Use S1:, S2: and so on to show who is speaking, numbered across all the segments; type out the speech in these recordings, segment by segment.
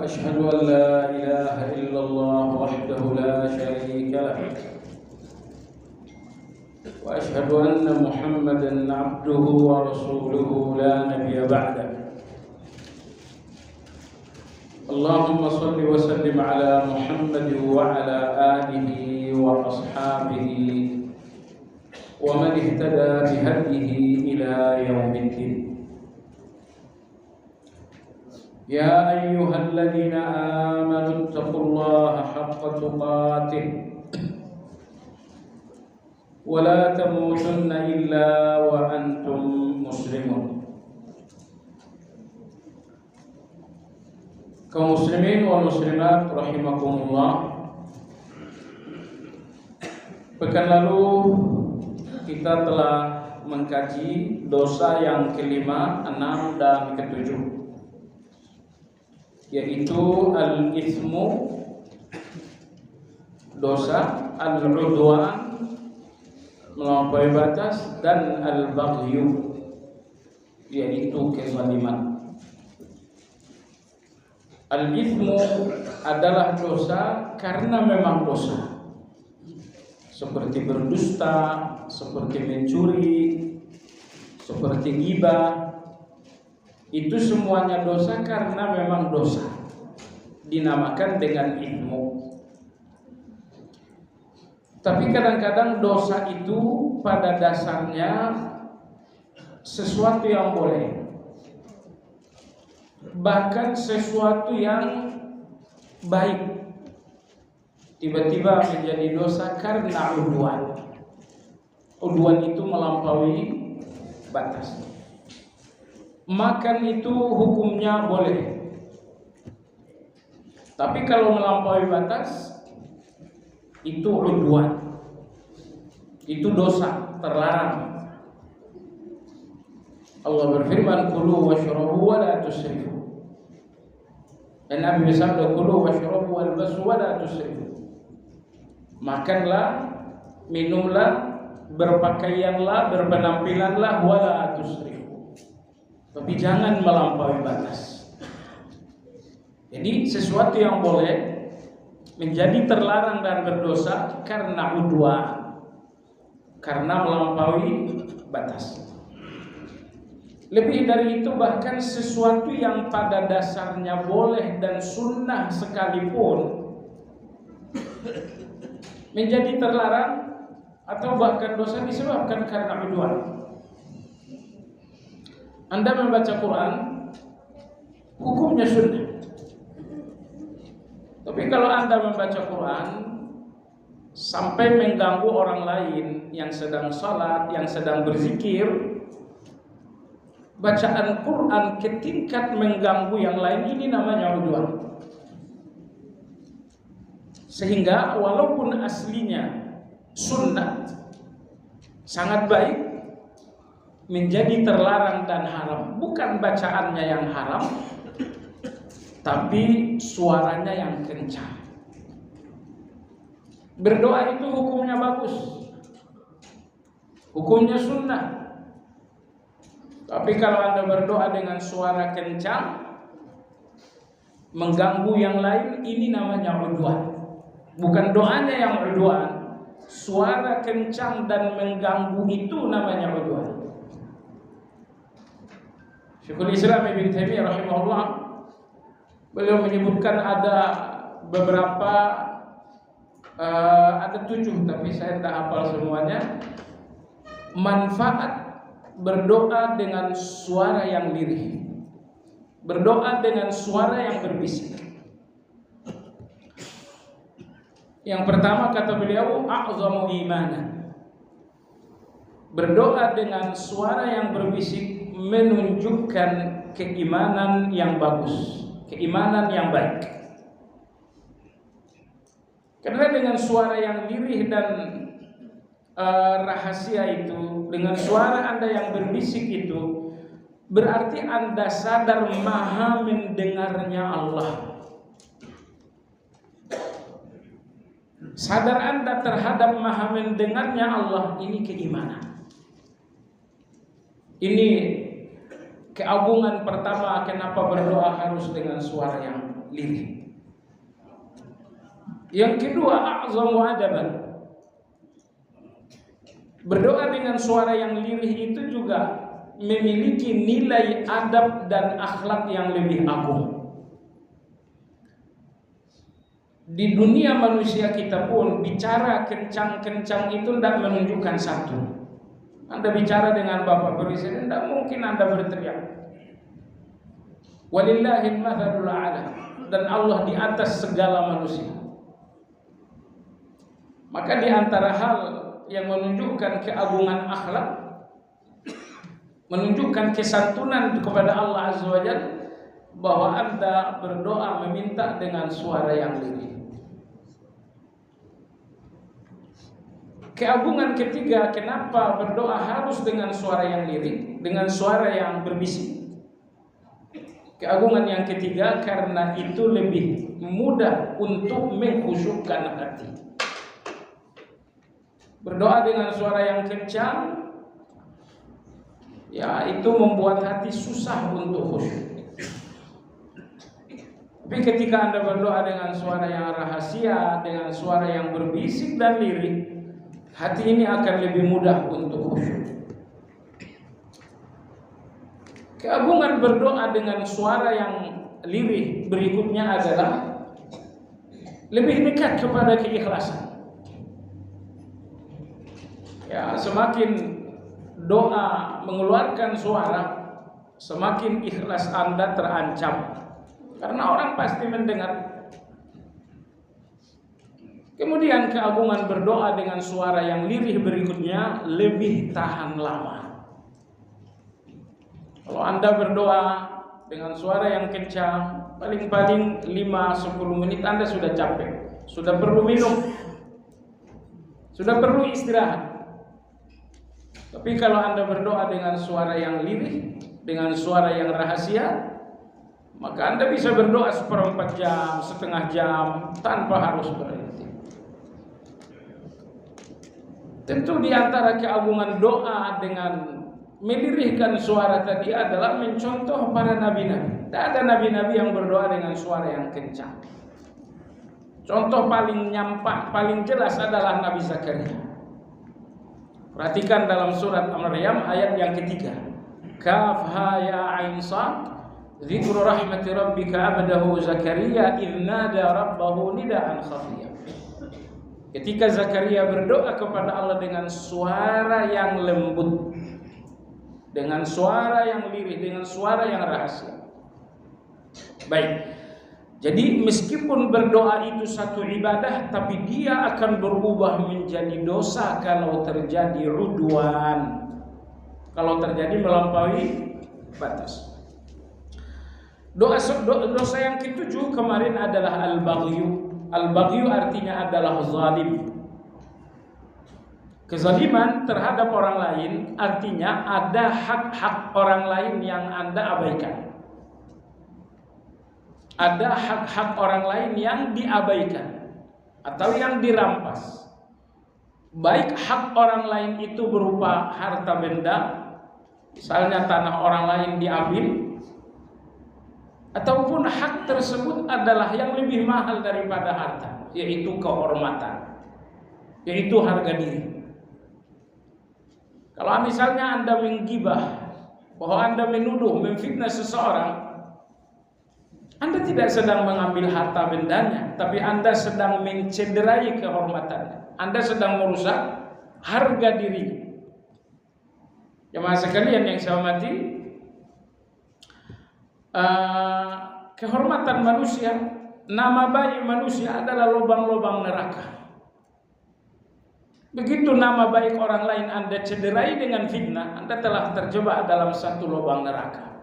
S1: وأشهد أن لا إله إلا الله وحده لا شريك له وأشهد أن محمدا عبده ورسوله لا نبي بعده اللهم صل وسلم على محمد وعلى آله وأصحابه ومن اهتدى بهديه إلى يوم الدين. يا أيها الذين آمنوا اتقوا الله حق تقاته ولا تموتن إلا وأنتم مسلمون. Kaum muslimin wal muslimat rahimakumullah. Pekan lalu kita telah mengkaji dosa yang kelima, enam, dan ketujuh, yaitu al-ithmu, dosa, al-udwan, melampaui batas, dan al-baghyu, yaitu kezaliman. Al-ithmu adalah dosa karena memang dosa, seperti berdusta, seperti mencuri, seperti ghibah. Itu semuanya dosa karena memang dosa, dinamakan dengan ithmu. Tapi kadang-kadang dosa itu pada dasarnya sesuatu yang boleh, bahkan sesuatu yang baik, tiba-tiba menjadi dosa karena udwan. Udwan itu melampaui batas. Makan itu hukumnya boleh, tapi kalau melampaui batas itu udwan, itu dosa, terlarang. Allah berfirman, kulu washrabu wa la tusrifu. Dan Nabi bersabda, kulu washrabu walbasu wa la tusrifu. Makanlah, minumlah, berpakaianlah, berpenampilanlah, wa la tusrifu, tapi jangan melampaui batas. Jadi sesuatu yang boleh menjadi terlarang dan berdosa karena udwan, karena melampaui batas. Lebih dari itu, bahkan sesuatu yang pada dasarnya boleh dan sunnah sekalipun menjadi terlarang atau bahkan dosa disebabkan karena udwan. Anda membaca Quran, hukumnya sunnah. Tapi kalau Anda membaca Quran sampai mengganggu orang lain yang sedang sholat, yang sedang berzikir, bacaan Quran ke tingkat mengganggu yang lain, ini namanya udwan. Sehingga walaupun aslinya sunnah sangat baik, menjadi terlarang dan haram. Bukan bacaannya yang haram, tapi suaranya yang kencang. Berdoa itu hukumnya bagus, hukumnya sunnah. Tapi kalau Anda berdoa dengan suara kencang, mengganggu yang lain, ini namanya udwan. Bukan doanya yang udwan, suara kencang dan mengganggu itu namanya udwan. Syekhul Islam Ibnu Taimiyah rahimahullah, beliau menyebutkan ada beberapa, ada 7, tapi saya tak hafal semuanya, manfaat berdoa dengan suara yang lirih, berdoa dengan suara yang berbisik. Yang pertama kata beliau, a'zamu imanan, berdoa dengan suara yang berbisik menunjukkan keimanan yang bagus, keimanan yang baik. Karena dengan suara yang lirih dan rahasia itu, dengan suara Anda yang berbisik itu, berarti Anda sadar maha mendengarnya Allah. Sadar Anda terhadap maha mendengarnya Allah, ini keimanan. Ini keagungan pertama kenapa berdoa harus dengan suara yang lirih. Yang kedua, a'zamu adaban. Berdoa dengan suara yang lirih itu juga memiliki nilai adab dan akhlak yang lebih agung. Di dunia manusia kita pun bicara kencang-kencang itu tidak menunjukkan satu. Anda bicara dengan Bapak Presiden, tidak mungkin Anda berteriak. Walillahil mathalul a'la, dan Allah di atas segala manusia. Maka di antara hal yang menunjukkan keagungan akhlak, menunjukkan kesantunan kepada Allah Azza wa Jalla, bahwa Anda berdoa meminta dengan suara yang lirih. Keagungan ketiga, kenapa berdoa harus dengan suara yang lirih, dengan suara yang berbisik? Keagungan yang ketiga, karena itu lebih mudah untuk mengkhusyukkan hati. Berdoa dengan suara yang kencang, ya itu membuat hati susah untuk khusyuk. Tapi ketika Anda berdoa dengan suara yang rahasia, dengan suara yang berbisik dan lirih, hati ini akan lebih mudah untuk khusyuk. Keagungan berdoa dengan suara yang lirih berikutnya adalah lebih dekat kepada keikhlasan. Ya, semakin doa mengeluarkan suara, semakin ikhlas Anda terancam. Karena orang pasti mendengar. Kemudian keagungan berdoa dengan suara yang lirih berikutnya lebih tahan lama. Kalau Anda berdoa dengan suara yang kencang, paling-paling 5-10 menit Anda sudah capek, sudah perlu minum, sudah perlu istirahat. Tapi kalau Anda berdoa dengan suara yang lirih, dengan suara yang rahasia, maka Anda bisa berdoa 1/4 jam, setengah jam tanpa harus berhenti. Tentu di antara keagungan doa dengan melirihkan suara tadi adalah mencontoh para nabi-nabi. Tidak ada nabi-nabi yang berdoa dengan suara yang kencang. Contoh paling nyampak, paling jelas adalah Nabi Zakaria. Perhatikan dalam surat Maryam ayat yang ketiga. Kaf ha ya ain sad, dzikru rahmati rabbika abdahu Zakaria idz nada rabbahu nidaan khafiyya. Ketika Zakaria berdoa kepada Allah dengan suara yang lembut, dengan suara yang lirih, dengan suara yang rahasia. Baik. Jadi meskipun berdoa itu satu ibadah, tapi dia akan berubah menjadi dosa kalau terjadi udwan, kalau terjadi melampaui batas. Dosa yang ketujuh kemarin adalah al-baghyu. Al-baghyu artinya adalah zalim. Kezaliman terhadap orang lain artinya ada hak-hak orang lain yang Anda abaikan. Ada hak-hak orang lain yang diabaikan atau yang dirampas. Baik hak orang lain itu berupa harta benda, misalnya tanah orang lain diambil, ataupun hak tersebut adalah yang lebih mahal daripada harta, yaitu kehormatan, yaitu harga diri. Kalau misalnya Anda menggibah, bahwa Anda menuduh, memfitnah seseorang, Anda tidak sedang mengambil harta bendanya, tapi Anda sedang mencederai kehormatannya. Anda sedang merusak harga diri. Jemaah sekalian yang saya hormati, kehormatan manusia, nama baik manusia adalah lubang-lubang neraka. Begitu nama baik orang lain Anda cederai dengan fitnah, Anda telah terjebak dalam satu lubang neraka.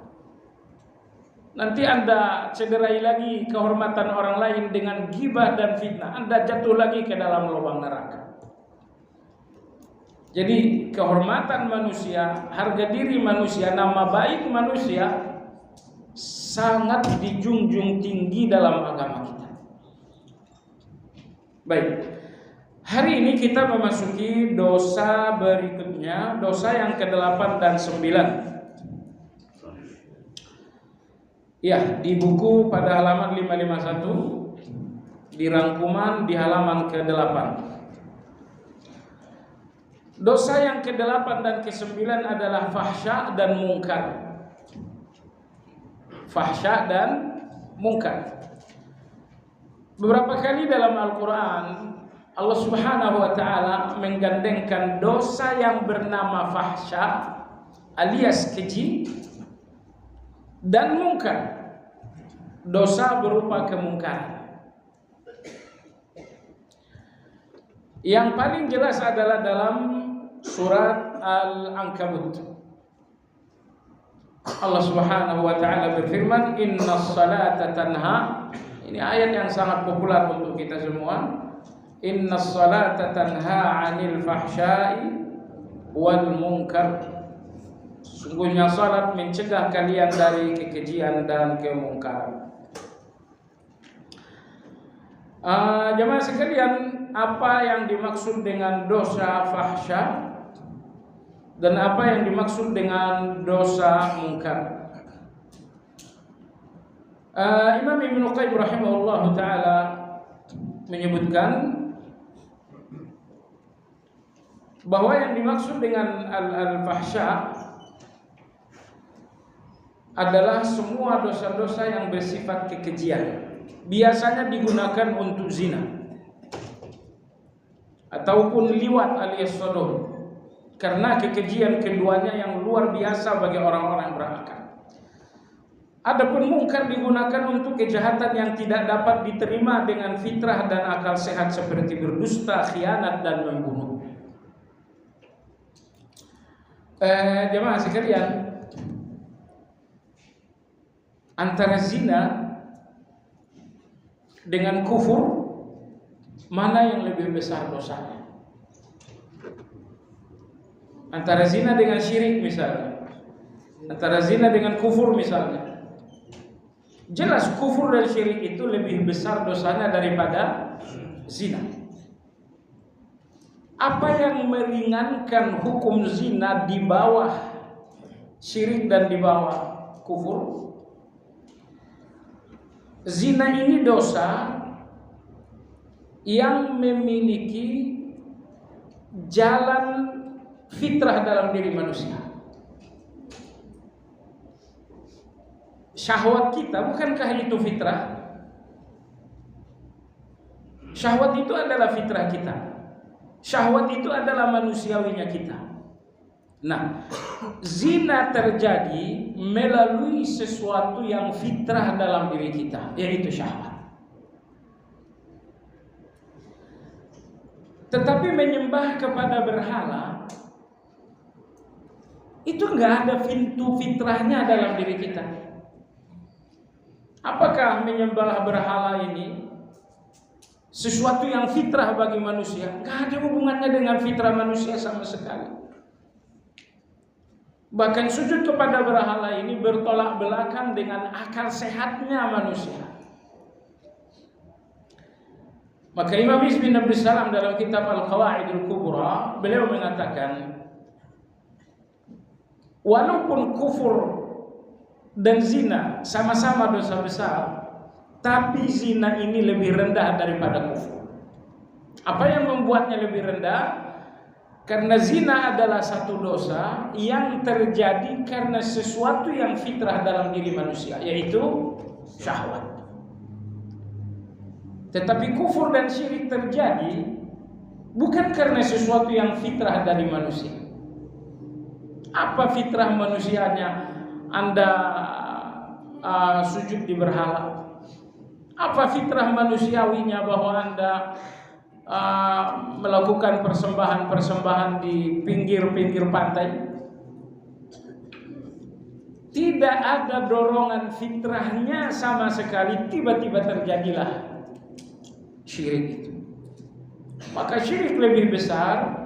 S1: Nanti Anda cederai lagi kehormatan orang lain dengan ghibah dan fitnah, Anda jatuh lagi ke dalam lubang neraka. Jadi kehormatan manusia, harga diri manusia, nama baik manusia sangat dijunjung tinggi dalam agama kita. Baik, hari ini kita memasuki dosa berikutnya, dosa yang ke-8 dan 9. Ya, di buku pada halaman 551, di rangkuman di halaman ke-8. Dosa yang ke-8 dan ke-9 adalah fahsya dan mungkar. Fahsya dan mungkar. Beberapa kali dalam Al-Quran Allah Subhanahu wa ta'ala menggandengkan dosa yang bernama fahsya alias keji dan mungkar, dosa berupa kemungkaran. Yang paling jelas adalah dalam surat Al-Ankabut. Allah Subhanahu wa ta'ala berfirman, innas salata tanha. Ini ayat yang sangat populer untuk kita semua. Innas salata tanha 'anil fahsya'i wal munkar. Sungguhnya salat mencegah kalian dari kekejian dan kemungkaran. Jemaah sekalian, apa yang dimaksud dengan dosa fahsya dan apa yang dimaksud dengan dosa mungkar? Imam Ibnu Qayyim rahimahullah ta'ala menyebutkan bahwa yang dimaksud dengan al-fahsya adalah semua dosa-dosa yang bersifat kekejian. Biasanya digunakan untuk zina ataupun liwat alias sodom, karena kekejian keduanya yang luar biasa bagi orang-orang berakal. Adapun mungkar digunakan untuk kejahatan yang tidak dapat diterima dengan fitrah dan akal sehat seperti berdusta, khianat dan membunuh. Jemaah sekalian, antara zina dengan kufur, mana yang lebih besar dosanya? Antara zina dengan syirik misalnya, antara zina dengan kufur misalnya, jelas kufur dan syirik itu lebih besar dosanya daripada zina. Apa yang meringankan hukum zina di bawah syirik dan di bawah kufur? Zina ini dosa yang memiliki jalan fitrah dalam diri manusia. Syahwat kita, bukankah itu fitrah? Syahwat itu adalah fitrah kita. Syahwat itu adalah manusiawinya kita. Nah, zina terjadi melalui sesuatu yang fitrah dalam diri kita, yaitu syahwat. Tetapi menyembah kepada berhala itu enggak ada pintu fitrahnya dalam diri kita. Apakah menyembah berhala ini sesuatu yang fitrah bagi manusia? Enggak ada hubungannya dengan fitrah manusia sama sekali. Bahkan sujud kepada berhala ini bertolak belakang dengan akal sehatnya manusia. Maka Imam Izz bin Abdus Salam dalam kitab Al-Qawaidul Kubra, beliau mengatakan, walaupun kufur dan zina sama-sama dosa besar, tapi zina ini lebih rendah daripada kufur. Apa yang membuatnya lebih rendah? Karena zina adalah satu dosa yang terjadi karena sesuatu yang fitrah dalam diri manusia, yaitu syahwat. Tetapi kufur dan syirik terjadi bukan karena sesuatu yang fitrah dari manusia. Apa fitrah manusianya? Anda sujud di berhala. Apa fitrah manusiawinya bahwa Anda melakukan persembahan-persembahan di pinggir-pinggir pantai? Tidak ada dorongan fitrahnya sama sekali, tiba-tiba terjadilah syirik itu. Maka syirik lebih besar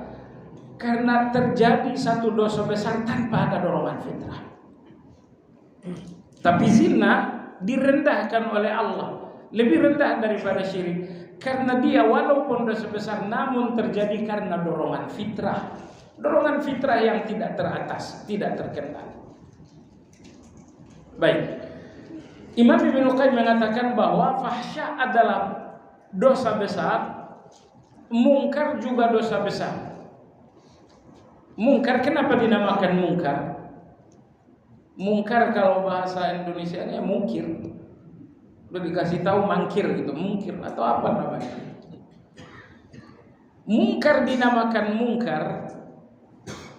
S1: karena terjadi satu dosa besar tanpa ada dorongan fitrah. Tapi zina direndahkan oleh Allah, lebih rendah daripada syirik, karena dia walaupun dosa besar namun terjadi karena dorongan fitrah. Dorongan fitrah yang tidak teratas, tidak terkendali. Baik. Imam Ibnu Qayyim mengatakan bahwa fahsya adalah dosa besar, mungkar juga dosa besar. Mungkar kenapa dinamakan mungkar? Mungkar kalau bahasa Indonesianya mungkir. Udah dikasih tahu mangkir gitu, mungkir atau apa namanya. Mungkar dinamakan mungkar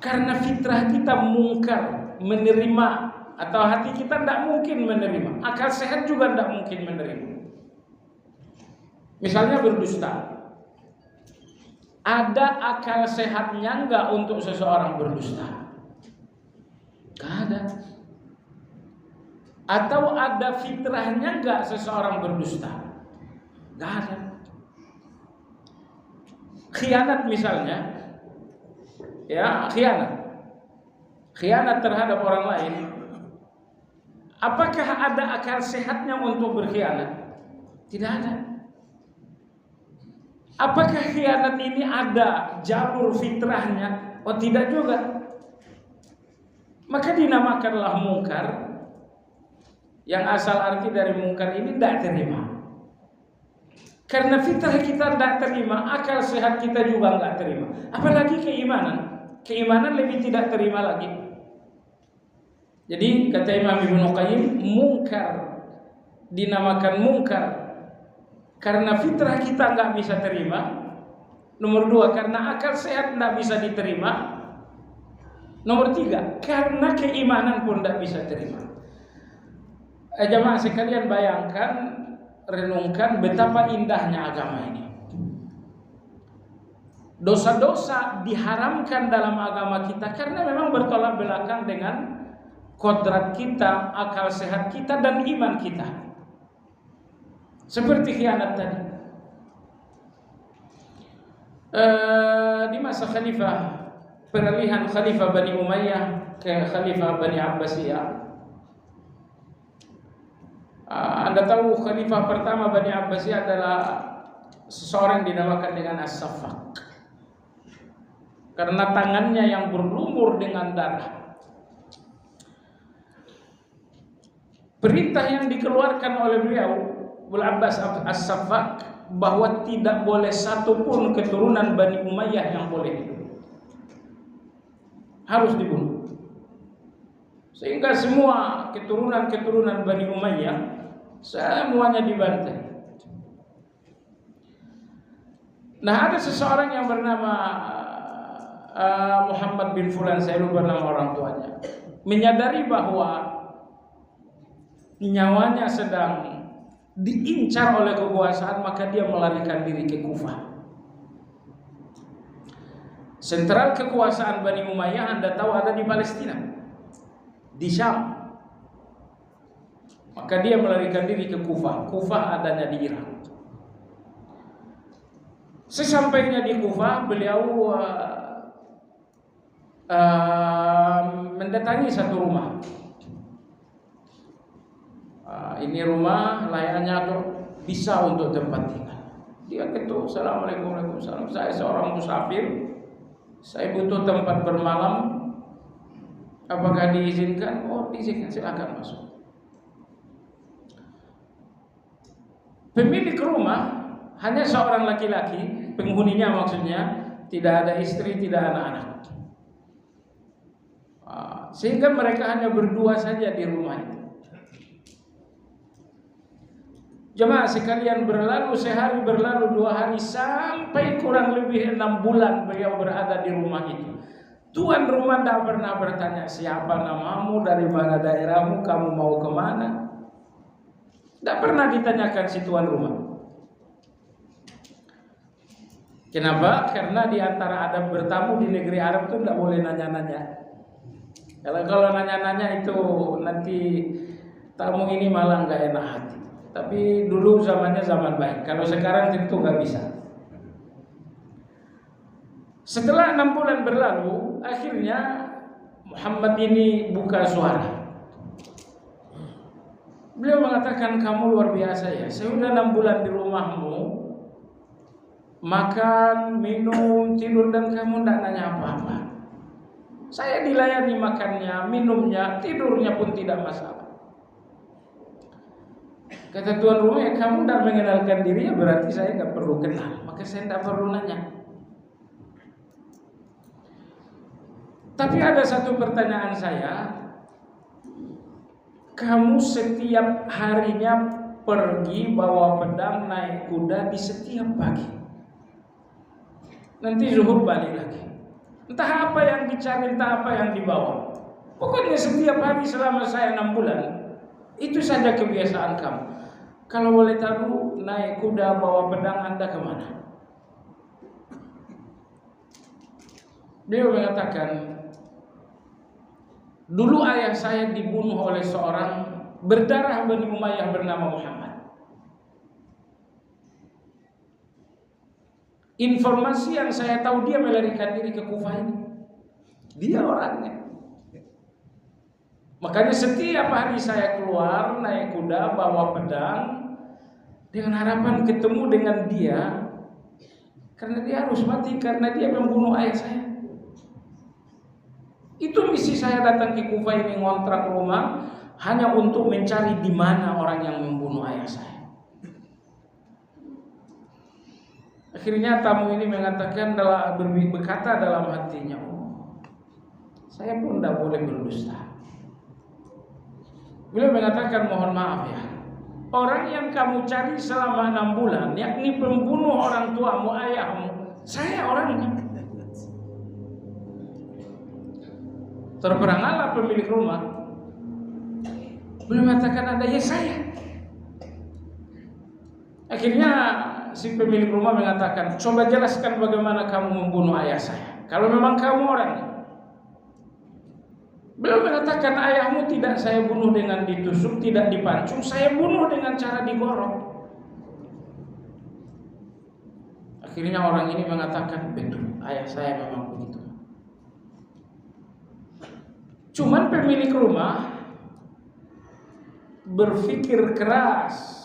S1: karena fitrah kita mungkar, menerima, atau hati kita tidak mungkin menerima. Akal sehat juga tidak mungkin menerima. Misalnya berdusta. Ada akal sehatnya enggak untuk seseorang berdusta? Enggak ada. Atau ada fitrahnya enggak seseorang berdusta? Enggak ada. Khianat misalnya, ya khianat terhadap orang lain. Apakah ada akal sehatnya untuk berkhianat? Tidak ada. Apakah khianat ini ada jalur fitrahnya? Oh, tidak juga. Maka dinamakanlah mungkar, yang asal arti dari mungkar ini tidak terima. Karena fitrah kita tidak terima, akal sehat kita juga tidak terima. Apalagi keimanan. Keimanan lebih tidak terima lagi. Jadi kata Imam Ibnu Qayyim, mungkar dinamakan mungkar karena fitrah kita nggak bisa terima. Nomor 2, karena akal sehat nggak bisa diterima. Nomor 3, karena keimanan pun nggak bisa terima. Jamaah sekalian, bayangkan, renungkan betapa indahnya agama ini. Dosa-dosa diharamkan dalam agama kita karena memang bertolak belakang dengan kodrat kita, akal sehat kita, dan iman kita. Seperti khianat tadi. Di masa peralihan Khalifah Bani Umayyah ke Khalifah Bani Abbasiyah, Anda tahu Khalifah pertama Bani Abbasiyah adalah seseorang dinamakan dengan As-Saffaq, karena tangannya yang berlumur dengan darah. Perintah yang dikeluarkan oleh beliau Abu Abbas As-Saffaq bahwa tidak boleh satu pun keturunan Bani Umayyah yang boleh hidup, harus dibunuh. Sehingga semua keturunan Bani Umayyah semuanya dibantai. Nah, ada seseorang yang bernama Muhammad bin Fulan, saya lupa nama orang tuanya, menyadari bahwa nyawanya sedang diincar oleh kekuasaan, maka dia melarikan diri ke Kufah. Sentral kekuasaan Bani Umayyah Anda tahu ada di Palestina, di Syam. Maka dia melarikan diri ke Kufah. Kufah adanya di Irak. Sesampainya di Kufah, beliau mendatangi satu rumah. Ini rumah layaknya bisa untuk tempat tinggal. Dia ketuk, Assalamualaikum, Waalaikumsalam. Saya seorang musafir, saya butuh tempat bermalam. Apakah diizinkan? Oh, diizinkan, silakan masuk. Pemilik rumah hanya seorang laki-laki, penghuninya maksudnya, tidak ada istri, tidak ada anak. Sehingga mereka hanya berdua saja di rumah itu. Jemaah sekalian, berlalu sehari, berlalu 2 hari, sampai kurang lebih 6 bulan beliau berada di rumah itu. Tuan rumah tidak pernah bertanya, siapa namamu, dari mana daerahmu, kamu mau kemana. Tidak pernah ditanyakan si tuan rumah. Kenapa? Karena di antara adab bertamu di negeri Arab itu tidak boleh nanya-nanya. Kalau nanya-nanya itu nanti tamu ini malah nggak enak hati. Tapi dulu zamannya zaman baik. Kalau sekarang tentu nggak bisa. Setelah 6 bulan berlalu, akhirnya Muhammad ini buka suara. Beliau mengatakan, kamu luar biasa ya. Saya sudah 6 bulan di rumahmu, makan, minum, tidur, dan kamu tidak nanya apa-apa. Saya dilayani makannya, minumnya, tidurnya pun tidak masalah. Kata tuan rumah, ya kamu tidak mengenalkan diri, ya berarti saya nggak perlu kenal, maka saya tidak perlu nanya. Tapi ada satu pertanyaan saya, kamu setiap harinya pergi bawa pedang naik kuda di setiap pagi, nanti zuhur balik lagi, entah apa yang dicari, entah apa yang dibawa, pokoknya setiap hari selama saya 6 bulan, itu saja kebiasaan kamu. Kalau boleh tahu, naik kuda bawa pedang Anda kemana? Beliau mengatakan, dulu ayah saya dibunuh oleh seorang berdarah Bani Umayyah bernama Muhammad. Informasi yang saya tahu, dia melarikan diri ke Kufah ini. Dia orangnya. Makanya setiap hari saya keluar naik kuda bawa pedang dengan harapan ketemu dengan dia, karena dia harus mati karena dia membunuh ayah saya. Itu misi saya datang ke Kufah ini, ngontrak rumah hanya untuk mencari di mana orang yang membunuh ayah saya. Akhirnya tamu ini mengatakan, berkata dalam hatinya, oh, saya pun tidak boleh berdusta. Beliau mengatakan, mohon maaf ya, orang yang kamu cari selama 6 bulan, yakni pembunuh orang tuamu, ayahmu, saya orangnya. Terperangahlah pemilik rumah. Beliau mengatakan, ada ya saya. Akhirnya si pemilik rumah mengatakan, coba jelaskan bagaimana kamu membunuh ayah saya, kalau memang kamu orangnya. Beliau mengatakan, ayahmu tidak saya bunuh dengan ditusuk, tidak dipancung, saya bunuh dengan cara digorok. Akhirnya orang ini mengatakan, betul, ayah saya memang begitu. Cuman pemilik rumah berpikir keras.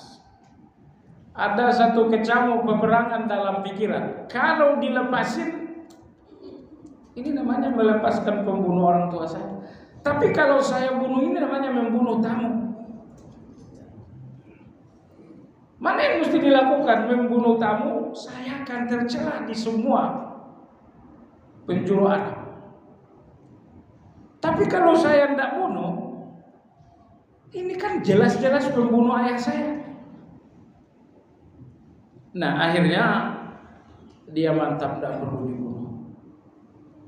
S1: Ada satu kecamuk peperangan dalam pikiran. Kalau dilepasin, ini namanya melepaskan pembunuh orang tua saya. Tapi kalau saya bunuh, ini namanya membunuh tamu. Mana yang mesti dilakukan? Membunuh tamu, saya akan tercela di semua penjuru Arab. Tapi kalau saya tidak bunuh, ini kan jelas-jelas membunuh ayah saya. Nah, akhirnya dia mantap, tidak perlu dibunuh.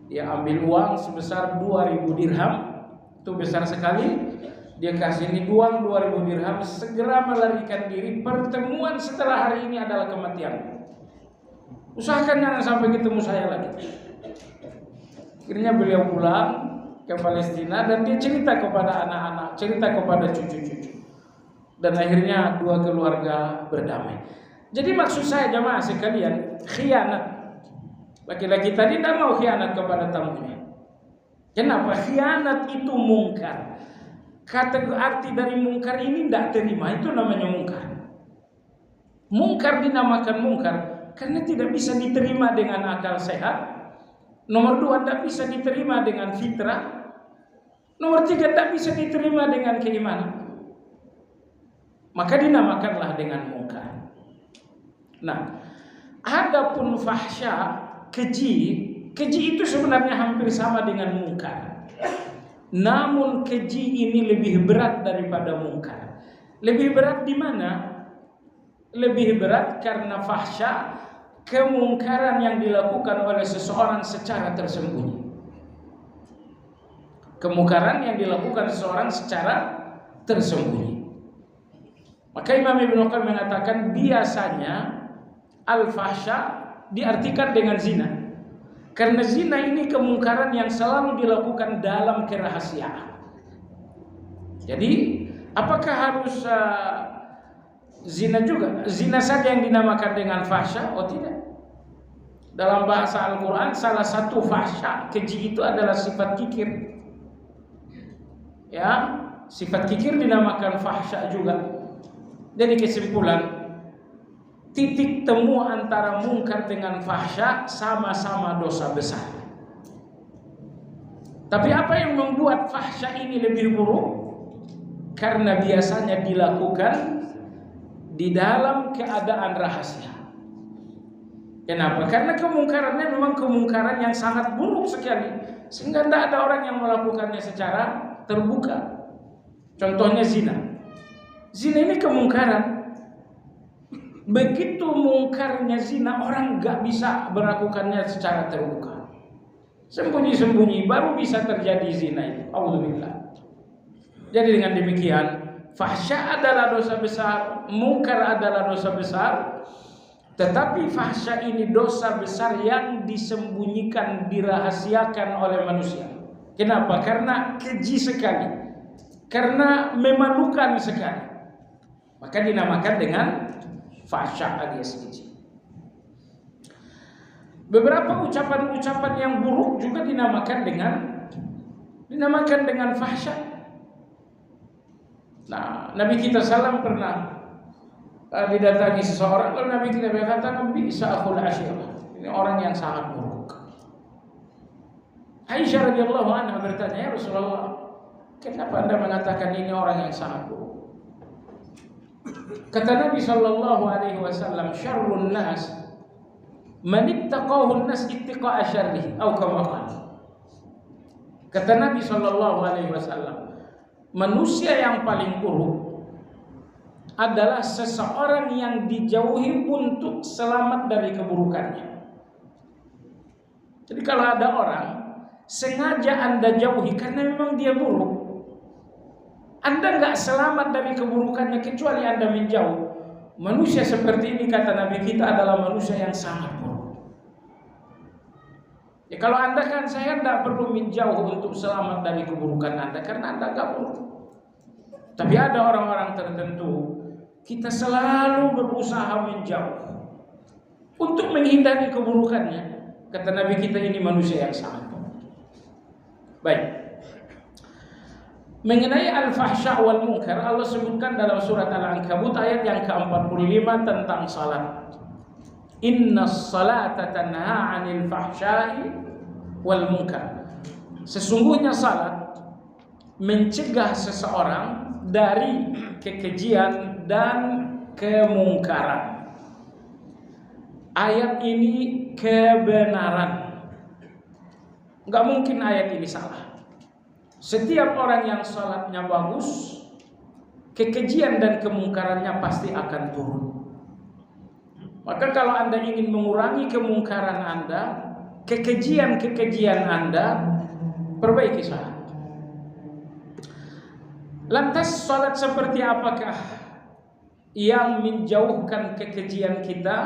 S1: Dia ambil uang sebesar 2.000 dirham, itu besar sekali. Dia kasih ini uang 2.000 dirham, segera melarikan diri. Pertemuan setelah hari ini adalah kematian. Usahakan jangan sampai ketemu saya lagi. Akhirnya beliau pulang ke Palestina dan dia cerita kepada anak-anak, cerita kepada cucu-cucu, dan akhirnya dua keluarga berdamai. Jadi maksud saya jamaah sekalian, khianat, laki-laki tadi tidak mau khianat kepada tamunya. Kenapa? Khianat itu mungkar. Kata arti dari mungkar ini tidak terima, itu namanya mungkar. Mungkar dinamakan mungkar karena tidak bisa diterima dengan akal sehat. Nomor 2, tidak bisa diterima dengan fitrah. Nomor 3, tidak bisa diterima dengan keimanan. Maka dinamakanlah dengan mungkar. Nah, adapun fahsya, keji itu sebenarnya hampir sama dengan mungkar. Namun keji ini lebih berat daripada mungkar. Lebih berat di mana? Lebih berat karena fahsya, kemungkaran yang dilakukan oleh seseorang secara tersembunyi. Kemungkaran yang dilakukan seseorang secara tersembunyi. Maka Imam Ibnu Qayyim mengatakan biasanya al-fahsya diartikan dengan zina. Karena zina ini kemungkaran yang selalu dilakukan dalam kerahasiaan. Jadi, apakah harus zina juga? Zina saja yang dinamakan dengan fahsya? Oh tidak. Dalam bahasa Al-Quran, salah satu fahsya, keji itu adalah sifat kikir. Ya, sifat kikir dinamakan fahsya juga. Jadi kesimpulan, titik temu antara mungkar dengan fahsya sama-sama dosa besar. Tapi apa yang membuat fahsya ini lebih buruk? Karena biasanya dilakukan di dalam keadaan rahasia. Kenapa? Karena kemungkarannya memang kemungkaran yang sangat buruk sekali, sehingga tidak ada orang yang melakukannya secara terbuka. Contohnya zina. Zina ini kemungkaran. Begitu mungkarnya zina, orang gak bisa melakukannya secara terbuka. Sembunyi-sembunyi baru bisa terjadi zina itu. Auzubillah. Jadi dengan demikian, fahsya adalah dosa besar, mungkar adalah dosa besar. Tetapi fahsya ini dosa besar yang disembunyikan, dirahasiakan oleh manusia. Kenapa? Karena keji sekali, karena memalukan sekali, maka dinamakan dengan fahsya alias keji. Beberapa ucapan-ucapan yang buruk juga dinamakan dengan fahsya. Nah, Nabi kita salam pernah didatangi seseorang, lalu Nabi kita berkata, bisa akhul asyirah, ini orang yang sangat buruk. Aisyah radhiyallahu anha bertanya, ya Rasulullah, kenapa Anda mengatakan ini orang yang sangat buruk? Kata Nabi sallallahu alaihi wasallam, syarrun nas man ittaqahu an-nas ittiqa'a syarrihi, atau kama qala. Kata Nabi sallallahu alaihi wasallam, manusia yang paling buruk adalah seseorang yang dijauhi untuk selamat dari keburukannya. Jadi kalau ada orang sengaja Anda jauhi karena memang dia buruk, Anda nggak selamat dari keburukannya kecuali Anda menjauh. Manusia seperti ini, kata Nabi kita, adalah manusia yang sangat buruk. Ya, kalau Anda kan, saya tidak perlu menjauh untuk selamat dari keburukan Anda karena Anda nggak buruk. Tapi ada orang-orang tertentu, kita selalu berusaha menjauh untuk menghindari keburukannya. Kata Nabi kita, ini manusia yang sangat buruk. Baik. Mengenai al-fahsya wal munkar, Allah sebutkan dalam surat Al-Ankabut ayat yang ke-45 tentang salat. Innas salata tanha 'anil fahsya'i wal munkar. Sesungguhnya salat mencegah seseorang dari kekejian dan kemungkaran. Ayat ini kebenaran. Enggak mungkin ayat ini salah. Setiap orang yang salatnya bagus, kekejian dan kemungkarannya pasti akan turun. Maka kalau Anda ingin mengurangi kemungkaran Anda, kekejian Anda, perbaiki salat. Lantas salat seperti apakah yang menjauhkan kekejian kita,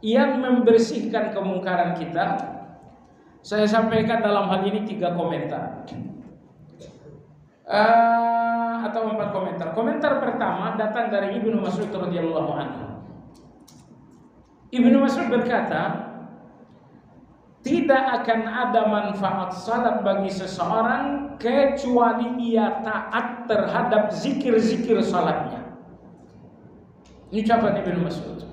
S1: yang membersihkan kemungkaran kita? Saya sampaikan dalam hal ini 3 komentar. Atau 4 komentar. Komentar pertama datang dari Ibnu Mas'ud radhiyallahu anhu. Ibnu Mas'ud berkata, tidak akan ada manfaat salat bagi seseorang kecuali ia taat terhadap zikir-zikir salatnya. Ini ucapan Ibnu Mas'ud.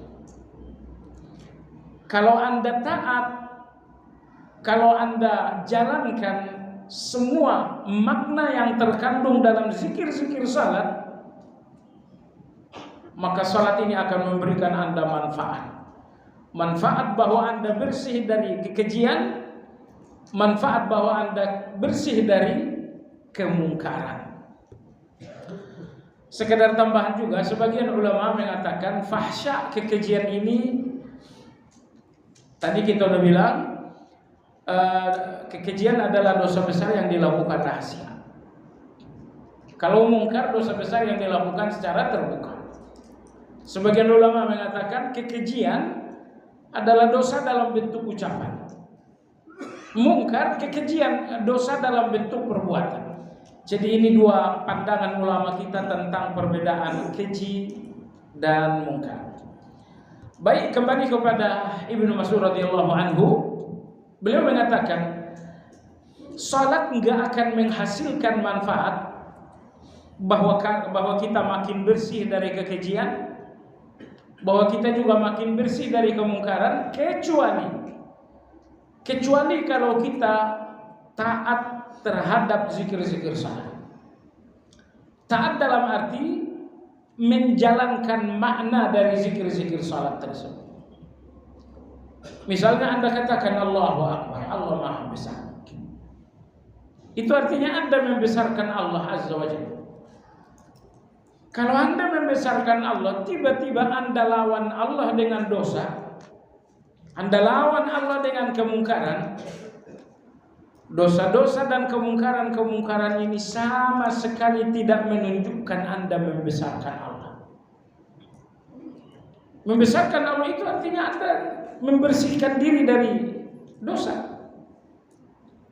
S1: Kalau Anda taat, kalau Anda jalankan semua makna yang terkandung dalam zikir-zikir salat, maka salat ini akan memberikan Anda manfaat. Manfaat bahwa Anda bersih dari kekejian, manfaat bahwa Anda bersih dari kemungkaran. Sekedar tambahan juga, sebagian ulama mengatakan fahsya, kekejian ini, tadi kita udah bilang, kekejian adalah dosa besar yang dilakukan rahasia. Kalau mungkar, dosa besar yang dilakukan secara terbuka. Sebagian ulama mengatakan kekejian adalah dosa dalam bentuk ucapan. Mungkar, kekejian, dosa dalam bentuk perbuatan. Jadi ini 2 pandangan ulama kita tentang perbedaan keji dan mungkar. Baik, kembali kepada Ibnu Mas'ud radhiyallahu anhu. Beliau mengatakan, salat enggak akan menghasilkan manfaat bahwa kita makin bersih dari kekejian, bahwa kita juga makin bersih dari kemungkaran, kecuali kalau kita taat terhadap zikir-zikir salat. Taat dalam arti menjalankan makna dari zikir-zikir salat tersebut. Misalnya Anda katakan Allahu Akbar, Allah Maha Besar. Itu artinya Anda membesarkan Allah Azza wa Jalla. Kalau Anda membesarkan Allah, tiba-tiba Anda lawan Allah dengan dosa, Anda lawan Allah dengan kemungkaran. Dosa-dosa dan kemungkaran-kemungkaran ini sama sekali tidak menunjukkan Anda membesarkan Allah. Membesarkan Allah itu artinya Anda membersihkan diri dari dosa.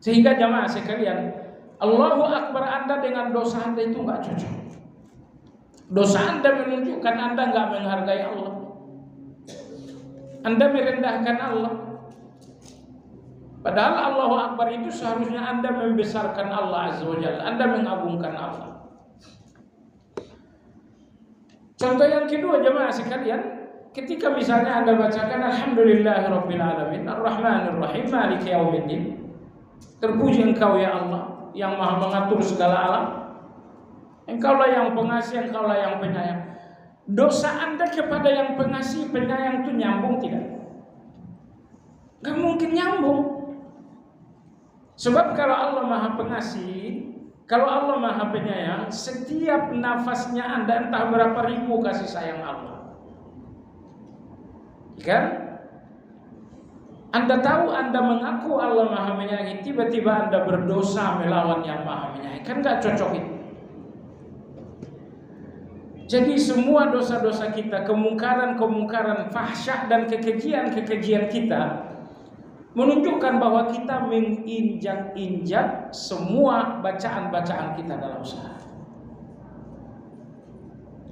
S1: Sehingga jamaah sekalian, Allahu Akbar Anda dengan dosa Anda itu enggak cocok. Dosa Anda menunjukkan Anda enggak menghargai Allah. Anda merendahkan Allah. Padahal Allahu Akbar itu seharusnya Anda membesarkan Allah Azza wa Jalla, Anda mengagungkan Allah. Contoh yang kedua jemaah sekalian, ketika misalnya Anda bacakan Alhamdulillahirabbil alamin Arrahmanir Rahim Maliki Yaumiddin. Terpuji Engkau ya Allah yang Maha mengatur segala alam. Engkaulah yang pengasih, Engkaulah yang penyayang. Dosa Anda kepada yang pengasih, penyayang itu nyambung tidak? Gak mungkin nyambung. Sebab kalau Allah Maha Pengasih, kalau Allah Maha Penyayang, setiap nafasnya Anda entah berapa ribu kasih sayang Allah. Kan? Anda tahu Anda mengaku Allah Maha Menyayangi, tiba-tiba Anda berdosa melawan yang Maha Menyayangi. Kan gak cocok itu. Jadi semua dosa-dosa kita, kemungkaran-kemungkaran, fahsyah dan kekejian-kekejian kita menunjukkan bahwa kita menginjak-injak semua bacaan-bacaan kita dalam salat.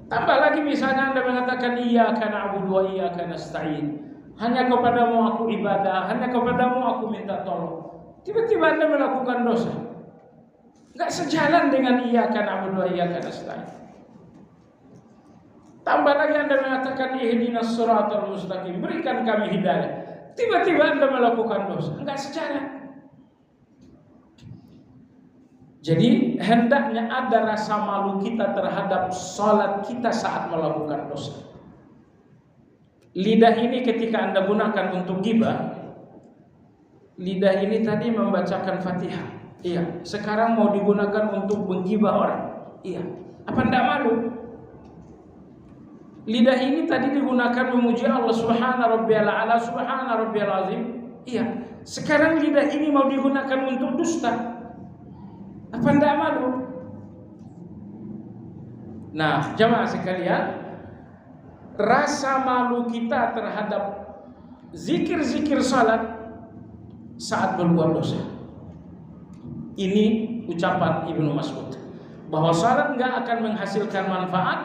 S1: Tambah lagi misalnya Anda mengatakan iyyaka na'budu wa iyyaka nasta'in. Hanya kepadamu aku ibadah, hanya kepadamu aku minta tolong. Tiba-tiba Anda melakukan dosa. Enggak sejalan dengan iyyaka na'budu wa iyyaka nasta'in. Tambah lagi Anda mengatakan ihdinas siratal mustaqim, berikan kami hidayah. Tiba-tiba Anda melakukan dosa, enggak sejalan. Jadi hendaknya ada rasa malu kita terhadap salat kita saat melakukan dosa. Lidah ini ketika Anda gunakan untuk ghibah, lidah ini tadi membacakan Fatihah. Iya, sekarang mau digunakan untuk menggibah orang. Iya. Apa enggak malu? Lidah ini tadi digunakan memuji Allah Subhana Rabbiyal A'la, Subhana Rabbiyal Azim. Iya. Sekarang lidah ini mau digunakan untuk dusta. Apa enggak malu? Nah, jamaah sekalian, rasa malu kita terhadap zikir-zikir salat saat berbuat dosa. Ini ucapan Ibnu Mas'ud bahwa salat enggak akan menghasilkan manfaat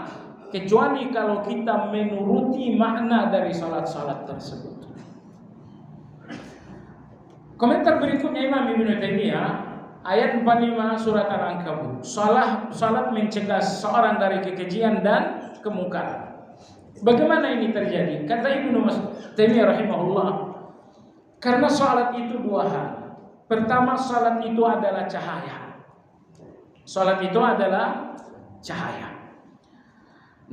S1: kecuali kalau kita menuruti makna dari salat-salat tersebut. Komentar berikutnya Imam Ibnu Taimiyah, ayat 45 surat Al-Ankabut. Salat mencegah seorang dari kekejian dan kemungkaran. Bagaimana ini terjadi? Kata Ibnu Taimiyah rahimahullah, karena salat itu dua hal. Pertama, salat itu adalah cahaya. Salat itu adalah cahaya.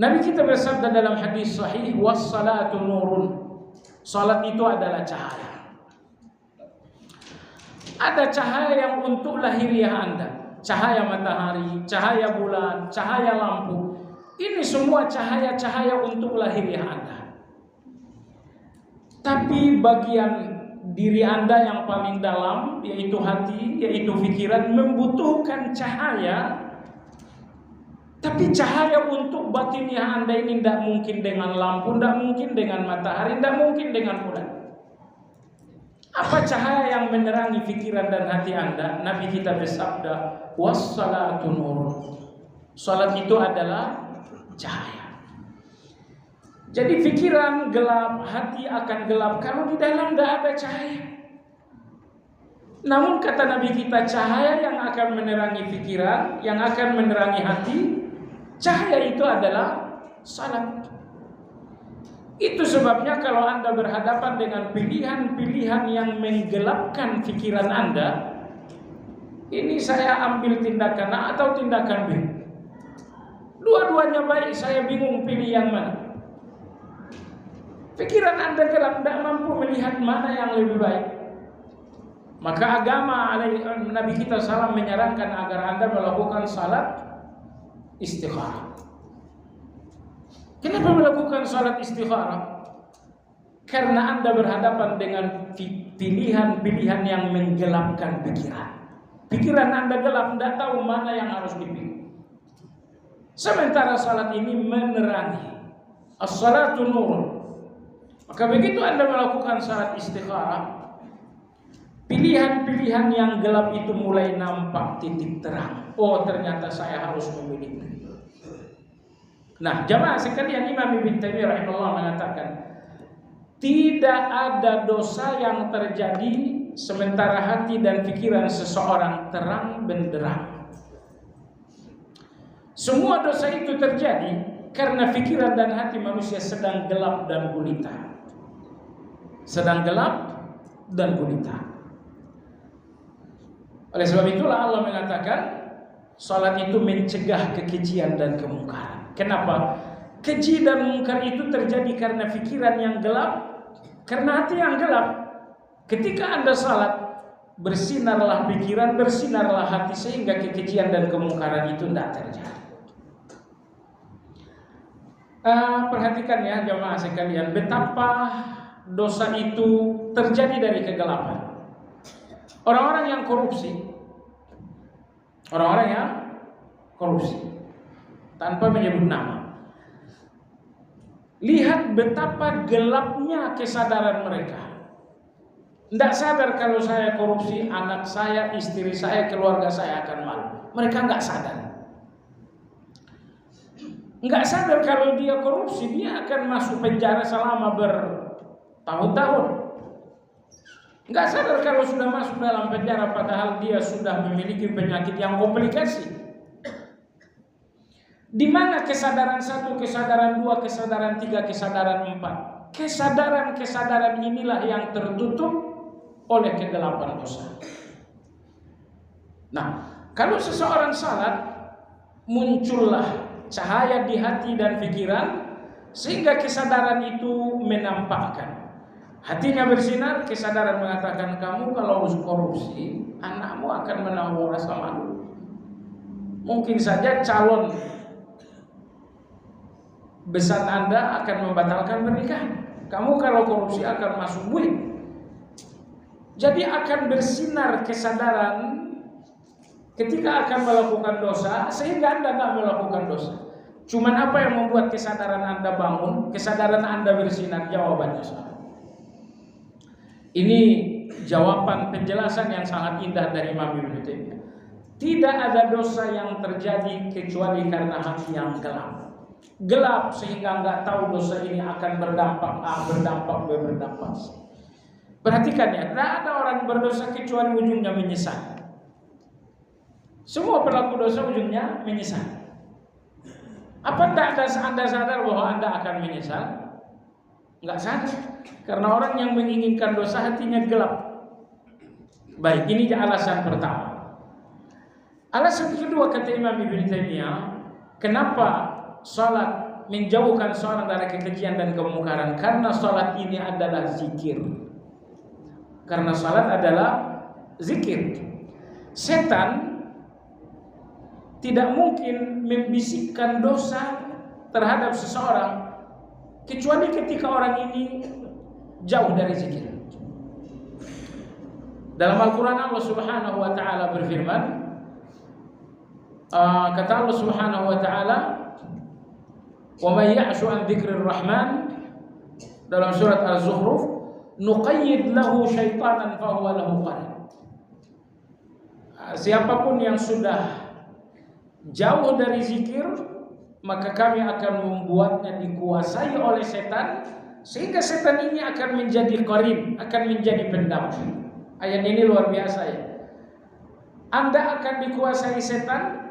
S1: Nabi kita bersabda dalam hadis sahih, was-salatu nurun. Salat itu adalah cahaya. Ada cahaya yang untuk lahiriah Anda, cahaya matahari, cahaya bulan, cahaya lampu. Ini semua cahaya-cahaya untuk lahiriah Anda. Tapi bagian diri Anda yang paling dalam, yaitu hati, yaitu pikiran, membutuhkan cahaya. Tapi cahaya untuk batiniah Anda ini tidak mungkin dengan lampu, tidak mungkin dengan matahari, tidak mungkin dengan bulan. Apa cahaya yang menerangi pikiran dan hati Anda? Nabi kita bersabda, was-salatu nurun. Salat itu adalah cahaya. Jadi pikiran gelap, hati akan gelap kalau di dalam tidak ada cahaya. Namun kata Nabi kita, cahaya yang akan menerangi pikiran, yang akan menerangi hati, cahaya itu adalah salat. Itu sebabnya kalau Anda berhadapan dengan pilihan-pilihan yang menggelapkan pikiran Anda, ini saya ambil tindakan A atau tindakan B. Dua-duanya baik, saya bingung pilih yang mana. Pikiran Anda gelap, tidak mampu melihat mana yang lebih baik. Maka agama Nabi kita SAW menyarankan agar Anda melakukan salat istikharah. Kenapa melakukan salat istikharah? Karena Anda berhadapan dengan pilihan-pilihan yang menggelapkan pikiran. Pikiran Anda gelap, tidak tahu mana yang harus dipilih. Sementara salat ini menerangi. As-salatu nurun. Maka begitu Anda melakukan salat istikharah, pilihan-pilihan yang gelap itu mulai nampak titik terang. Oh, ternyata saya harus memilih. Nah, jamaah sekalian, Imam Ibn Taimiyah rahimahullah mengatakan, tidak ada dosa yang terjadi sementara hati dan pikiran seseorang terang benderang. Semua dosa itu terjadi karena pikiran dan hati manusia sedang gelap dan gulita. Sedang gelap dan gulita. Oleh sebab itulah Allah mengatakan salat itu mencegah kekejian dan kemungkaran. Kenapa? Keji dan mungkar itu terjadi karena pikiran yang gelap, karena hati yang gelap. Ketika Anda salat, bersinarlah pikiran, bersinarlah hati, sehingga kekejian dan kemungkaran itu tidak terjadi. Perhatikan ya jemaah sekalian, betapa dosa itu terjadi dari kegelapan. Orang-orang yang korupsi, tanpa menyebut nama, lihat betapa gelapnya kesadaran mereka. Tidak sadar kalau saya korupsi, anak saya, istri saya, keluarga saya akan malu. Mereka nggak sadar. Nggak sadar kalau dia korupsi, dia akan masuk penjara selama bertahun-tahun. Nggak sadar kalau sudah masuk dalam penjara padahal dia sudah memiliki penyakit yang komplikasi. Di mana kesadaran 1, kesadaran 2, kesadaran 3, kesadaran 4? Kesadaran-kesadaran inilah yang tertutup oleh kegelapan dosa. Nah, kalau seseorang salat, muncullah cahaya di hati dan pikiran, sehingga kesadaran itu menampakkan. Hatinya bersinar, kesadaran mengatakan, kamu kalau korupsi, anakmu akan menanggung rasa malu. Mungkin saja calon besan Anda akan membatalkan pernikahan. Kamu kalau korupsi akan masuk buik. Jadi akan bersinar kesadaran ketika akan melakukan dosa, sehingga Anda tidak melakukan dosa. Cuman apa yang membuat kesadaran Anda bangun, kesadaran Anda bersinar? Jawabannya salah. Ini jawaban penjelasan yang sangat indah dari Imam Ibn Taimiyah. Tidak ada dosa yang terjadi kecuali karena hati yang gelap. Gelap sehingga nggak tahu dosa ini akan berdampak A, berdampak B, berdampak C. Perhatikan ya, tidak ada orang berdosa kecuali ujungnya menyesal. Semua pelaku dosa ujungnya menyesal. Apa tidak ada Anda sadar bahwa Anda akan menyesal? Enggak sadar. Karena orang yang menginginkan dosa hatinya gelap. Baik, ini alasan pertama. Alasan kedua kata Imam Ibn Taimiyah, kenapa salat menjauhkan seorang dari kekejian dan kemungkaran? Karena salat ini adalah zikir. Karena salat adalah zikir. Setan tidak mungkin membisikkan dosa terhadap seseorang kecuali ketika orang ini jauh dari zikir. Dalam Al-Quran Allah Subhanahu wa ta'ala berfirman, kata Allah Subhanahu wa ta'ala, wa may ya'shu an dzikrir rahman, dalam surat Az-Zukhruf, nuqayyid lahu syaitanan fahuwa lahu qarin. Siapapun yang sudah jauh dari zikir, maka kami akan membuatnya dikuasai oleh setan, sehingga setan ini akan menjadi qarin, akan menjadi pendamping. Ayat ini luar biasa ya. Anda akan dikuasai setan.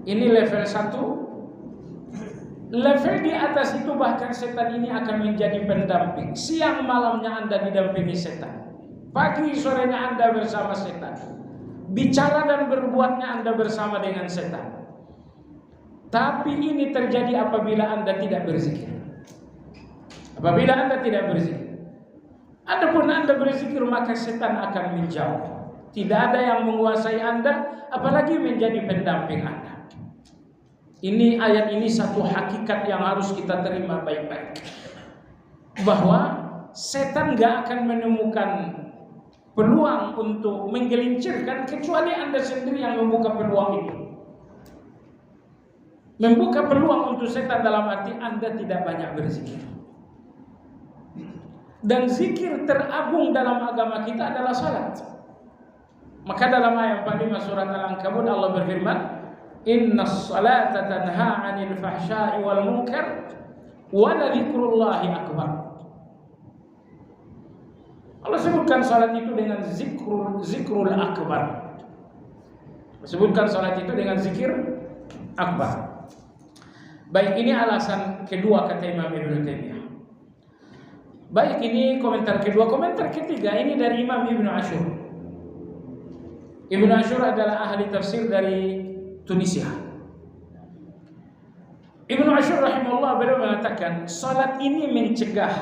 S1: Ini level 1. Level di atas itu bahkan setan ini akan menjadi pendamping. Siang malamnya Anda didampingi setan. Pagi sorenya Anda bersama setan. Bicara dan berbuatnya Anda bersama dengan setan. Tapi ini terjadi apabila Anda tidak berzikir. Apabila Anda tidak berzikir. Adapun Anda berzikir, maka setan akan menjauh. Tidak ada yang menguasai Anda, apalagi menjadi pendamping Anda. Ini ayat ini satu hakikat yang harus kita terima baik-baik. Bahwa setan gak akan menemukan peluang untuk menggelincirkan kecuali Anda sendiri yang membuka peluang itu. Membuka peluang untuk setan dalam arti Anda tidak banyak berzikir. Dan zikir teragung dalam agama kita adalah salat. Maka dalam ayat 45 surat Al-Ankabut Allah berfirman, "Innas salata tanha 'anil fahsya'i wal munkar wa la dzikrullahi akbar." Allah sebutkan salat itu dengan zikrul akbar. Sebutkan salat itu dengan zikir akbar. Baik, ini alasan kedua kata Imam Ibnu Taimiyah. Baik, ini komentar kedua. Komentar ketiga ini dari Imam Ibnu Ashur. Ibnu Ashur adalah ahli tafsir dari Tunisia. Ibnu Ashur rahimahullah beliau mengatakan salat ini mencegah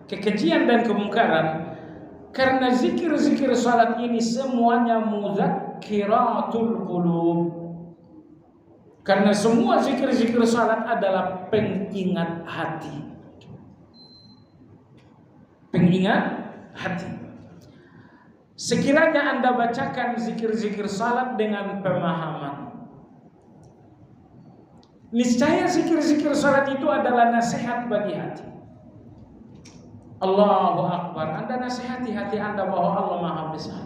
S1: kekejian dan kemungkaran karena zikir-zikir salat ini semuanya muzakkiratul qulub. Karena semua zikir-zikir salat adalah pengingat hati. Pengingat hati. Sekiranya Anda bacakan zikir-zikir salat dengan pemahaman, niscaya zikir-zikir salat itu adalah nasihat bagi hati. Allahu Akbar. Anda nasihati hati Anda bahwa Allah Maha Besar.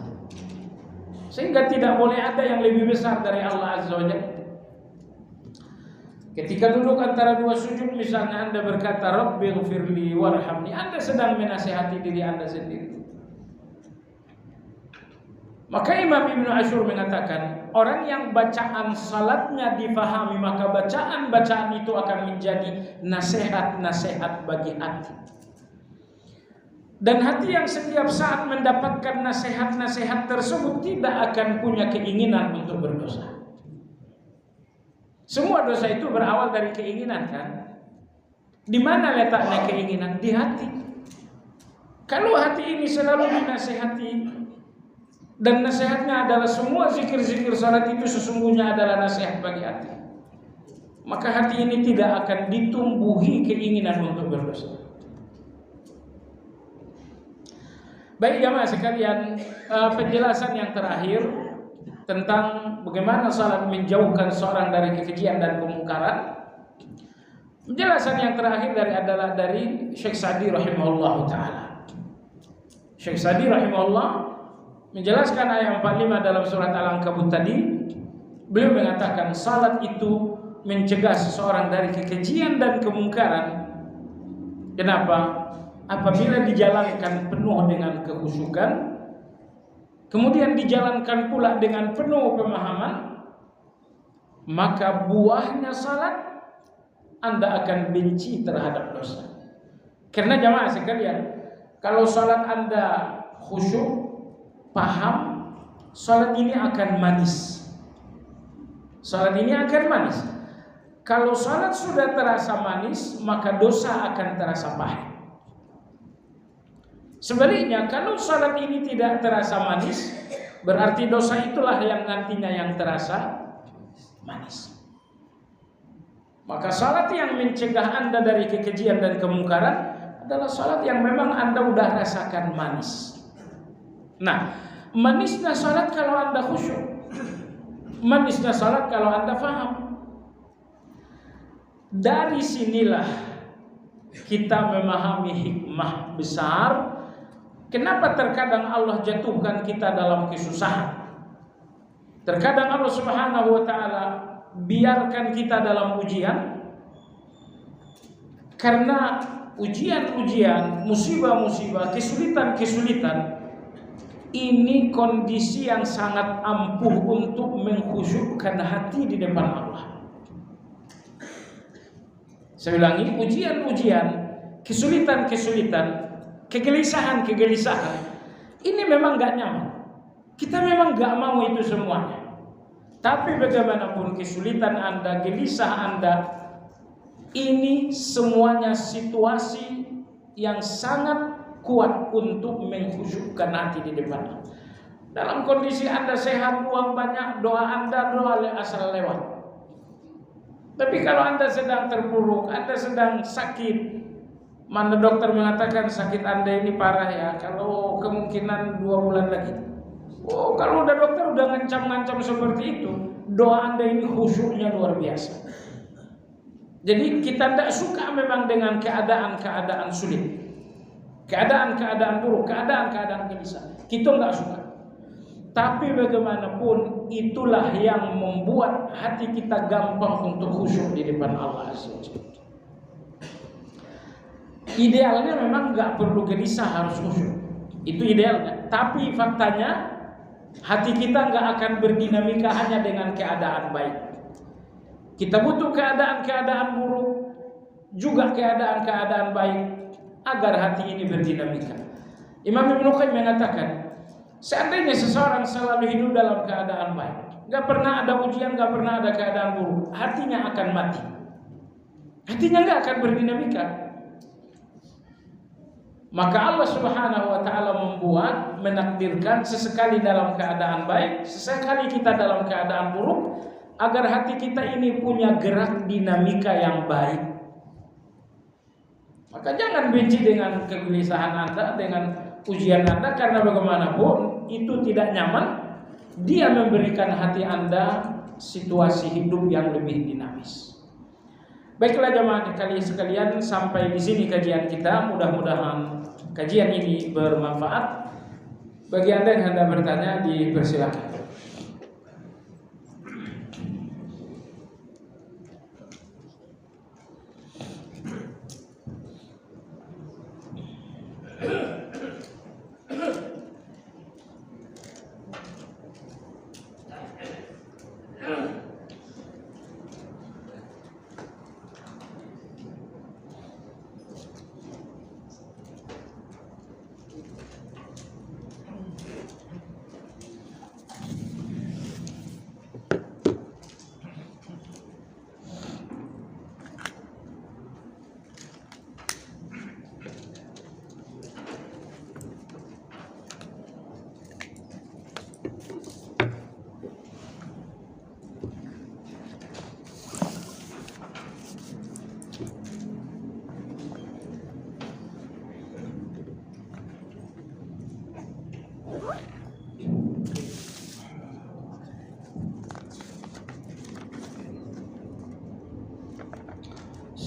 S1: Sehingga tidak boleh ada yang lebih besar dari Allah Azza wa Jalla. Ketika duduk antara dua sujud misalnya Anda berkata Rabbighfirli warhamni, Anda sedang menasihati diri Anda sendiri. Maka Imam Ibnu Ashur mengatakan orang yang bacaan salatnya difahami, maka bacaan-bacaan itu akan menjadi nasihat-nasihat bagi hati. Dan hati yang setiap saat mendapatkan nasihat-nasihat tersebut tidak akan punya keinginan untuk berdosa. Semua dosa itu berawal dari keinginan, kan? Di mana letaknya keinginan? Di hati. Kalau hati ini selalu dinasihati dan nasihatnya adalah semua zikir-zikir salat itu sesungguhnya adalah nasihat bagi hati, maka hati ini tidak akan ditumbuhi keinginan untuk berdosa. Baik jamaah sekalian, penjelasan yang terakhir tentang bagaimana salat menjauhkan seorang dari kekejian dan kemungkaran. Penjelasan yang terakhir adalah dari Syekh Sa'di rahimahullah taala. Syekh Sa'di rahimahullah menjelaskan ayat 45 dalam surat Al-Ankabut tadi. Beliau mengatakan salat itu mencegah seseorang dari kekejian dan kemungkaran. Kenapa? Apabila dijalankan penuh dengan kekhusyukan, kemudian dijalankan pula dengan penuh pemahaman, maka buahnya salat Anda akan benci terhadap dosa. Karena jamaah sekalian, kalau salat Anda khusyuk, paham, salat ini akan manis. Salat ini akan manis. Kalau salat sudah terasa manis, maka dosa akan terasa pahit. Sebaliknya, kalau salat ini tidak terasa manis, berarti dosa itulah yang nantinya yang terasa manis. Maka salat yang mencegah Anda dari kekejian dan kemungkaran adalah salat yang memang Anda sudah rasakan manis. Nah, manisnya salat kalau Anda khusyuk, manisnya salat kalau Anda faham. Dari sinilah kita memahami hikmah besar kenapa terkadang Allah jatuhkan kita dalam kesusahan. Terkadang Allah Subhanahu wa taala biarkan kita dalam ujian, karena ujian-ujian, musibah-musibah, kesulitan-kesulitan ini kondisi yang sangat ampuh untuk mengkhusyukkan hati di depan Allah. Saya ulangi, ujian-ujian, kesulitan-kesulitan, kegelisahan ini memang gak nyaman. Kita memang gak mau itu semuanya. Tapi bagaimanapun kesulitan Anda, gelisah Anda, ini semuanya situasi yang sangat kuat untuk mengkhusyukkan hati di depan. Dalam kondisi Anda sehat, uang banyak, doa Anda doa asal lewat. Tapi kalau Anda sedang terpuruk, Anda sedang sakit, mana dokter mengatakan sakit Anda ini parah ya, kalau kemungkinan 2 bulan lagi. Oh, kalau udah dokter udah ngancam-ngancam seperti itu, doa Anda ini khusyuknya luar biasa. Jadi kita tidak suka memang dengan keadaan-keadaan sulit, keadaan-keadaan buruk, keadaan-keadaan gelisah. Kita nggak suka. Tapi bagaimanapun itulah yang membuat hati kita gampang untuk khusyuk di depan Allah Azza wa Jalla. Idealnya memang nggak perlu gelisah, harus khusyuk. Itu idealnya. Tapi faktanya hati kita nggak akan berdinamika hanya dengan keadaan baik. Kita butuh keadaan-keadaan buruk, juga keadaan-keadaan baik agar hati ini berdinamika. Imam Ibnu Qayyim mengatakan, seandainya seseorang selalu hidup dalam keadaan baik, nggak pernah ada ujian, nggak pernah ada keadaan buruk, hatinya akan mati. Hatinya nggak akan berdinamika. Maka Allah Subhanahu wa taala membuat, menakdirkan sesekali dalam keadaan baik, sesekali kita dalam keadaan buruk, agar hati kita ini punya gerak dinamika yang baik. Maka jangan benci dengan kegelisahan Anda, dengan ujian Anda, karena bagaimanapun itu tidak nyaman. Dia memberikan hati Anda situasi hidup yang lebih dinamis. Baiklah jemaah sekalian, sampai di sini kajian kita. Mudah-mudahan kajian ini bermanfaat. Bagi Anda yang hendak bertanya, dipersilakan.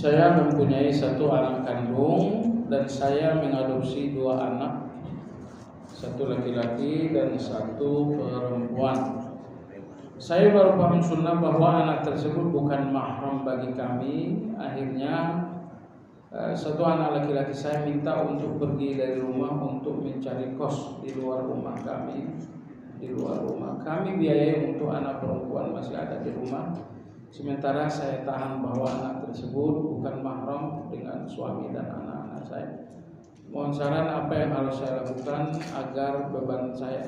S1: Saya mempunyai 1 anak kandung dan saya mengadopsi 2 anak, 1 laki-laki dan 1 perempuan. Saya baru paham sunnah bahwa anak tersebut bukan mahram bagi kami. Akhirnya 1 anak laki-laki saya minta untuk pergi dari rumah untuk mencari kos di luar rumah kami. Kami biayai untuk anak perempuan masih ada di rumah. Sementara saya tahan bahwa anak tersebut bukan mahram dengan suami dan anak-anak saya. Mohon saran apa yang harus saya lakukan agar beban saya.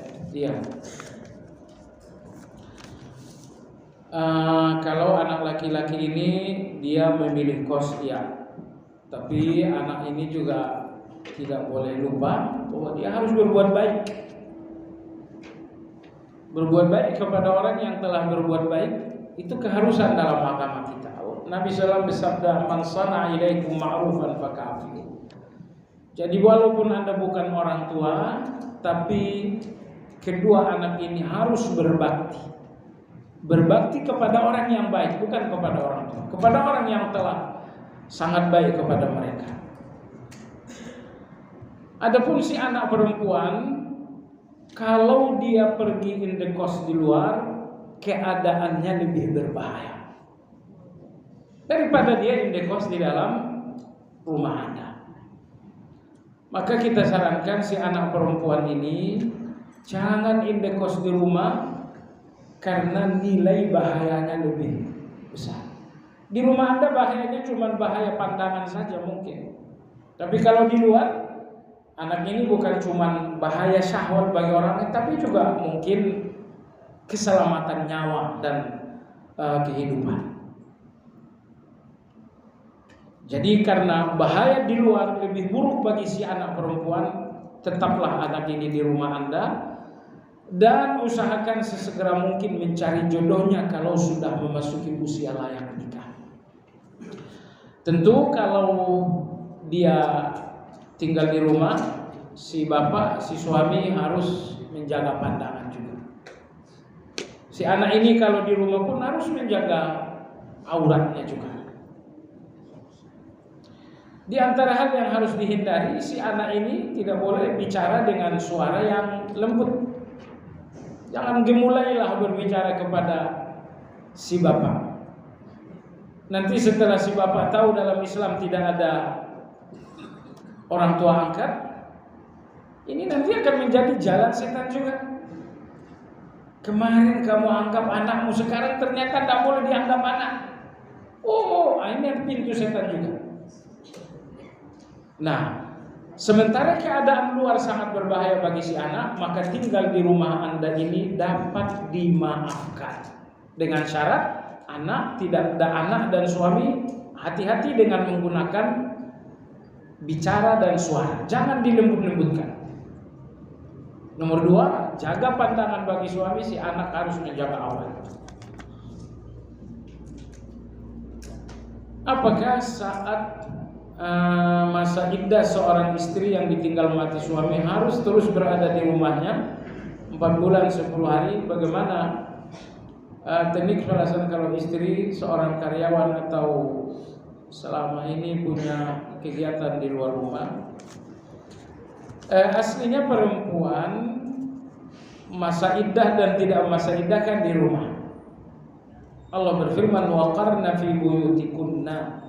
S1: Kalau anak laki-laki ini dia memilih kos, tapi anak ini juga tidak boleh lupa bahwa dia harus berbuat baik. Berbuat baik kepada orang yang telah berbuat baik itu keharusan dalam agama kita. Nabi SAW bersabda, "Man sana'a ilaikum ma'rufan fakafi'u." Jadi walaupun Anda bukan orang tua, tapi kedua anak ini harus berbakti. Berbakti kepada orang yang baik, bukan kepada orang tua, kepada orang yang telah sangat baik kepada mereka. Adapun si anak perempuan, kalau dia pergi indekos di luar, keadaannya lebih berbahaya daripada dia indekos di dalam rumah Anda. Maka kita sarankan si anak perempuan ini jangan indekos di rumah, karena nilai bahayanya lebih besar. Di rumah Anda bahayanya cuma bahaya pandangan saja mungkin, tapi kalau di luar, anak ini bukan cuma bahaya syahwat bagi orang lain, tapi juga mungkin keselamatan nyawa dan kehidupan. Jadi karena bahaya di luar lebih buruk bagi si anak perempuan, tetaplah anak ini di rumah Anda dan usahakan sesegera mungkin mencari jodohnya kalau sudah memasuki usia layak nikah. Tentu kalau dia tinggal di rumah, si bapak, si suami harus menjaga pandangan juga. Si anak ini kalau di rumah pun harus menjaga auratnya juga. Di antara hal yang harus dihindari, si anak ini tidak boleh bicara dengan suara yang lembut. Jangan gemulailah berbicara kepada si bapak. Nanti setelah si bapak tahu dalam Islam tidak ada orang tua angkat, ini nanti akan menjadi jalan setan juga. Kemarin kamu anggap anakmu, sekarang ternyata tidak boleh dianggap anak. Oh, ini pintu setan juga. Nah, sementara keadaan luar sangat berbahaya bagi si anak, maka tinggal di rumah Anda ini dapat dimaafkan. Dengan syarat anak dan suami hati-hati dengan menggunakan bicara dan suara. Jangan dilembut-lembutkan. Nomor 2, jaga pandangan bagi suami, si anak harus menjaga aurat. Apakah saat masa iddah seorang istri yang ditinggal mati suami harus terus berada di rumahnya 4 bulan 10 hari? Bagaimana teknik pelaksana kalau istri seorang karyawan atau selama ini punya kegiatan di luar rumah? Aslinya perempuan masa iddah dan tidak masa iddah kan di rumah. Allah berfirman, waqarna fi buyutikunna.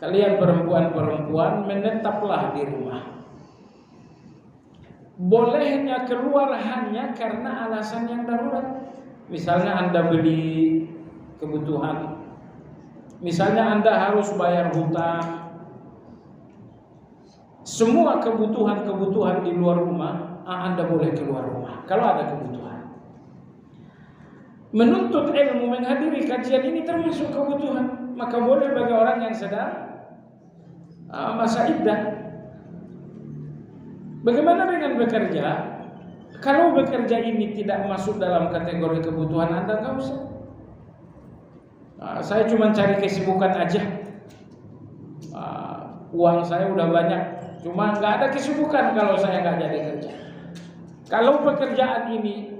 S1: Kalian perempuan-perempuan menetaplah di rumah. Bolehnya keluar hanya karena alasan yang darurat. Misalnya Anda beli kebutuhan, misalnya Anda harus bayar hutang, semua kebutuhan-kebutuhan di luar rumah, Anda boleh keluar rumah kalau ada kebutuhan. Menuntut ilmu, menghadiri kajian ini termasuk kebutuhan, maka boleh bagi orang yang sedang masa iddah. Bagaimana dengan bekerja? Kalau bekerja ini tidak masuk dalam kategori kebutuhan Anda, nggak usah. Saya cuma cari kesibukan aja. Uang saya udah banyak, cuma nggak ada kesibukan kalau saya nggak jadi kerja. Kalau pekerjaan ini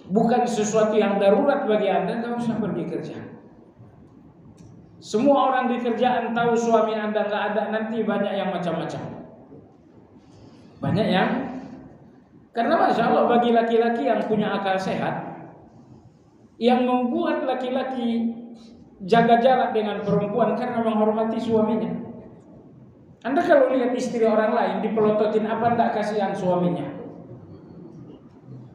S1: bukan sesuatu yang darurat bagi Anda, nggak usah pergi kerja. Semua orang di kerjaan tahu suami Anda nggak ada, nanti banyak yang macam-macam. Banyak karena Masya Allah bagi laki-laki yang punya akal sehat, yang membuat laki-laki jaga jarak dengan perempuan karena menghormati suaminya. Anda kalau lihat istri orang lain dipelototin, apa enggak kasihan suaminya?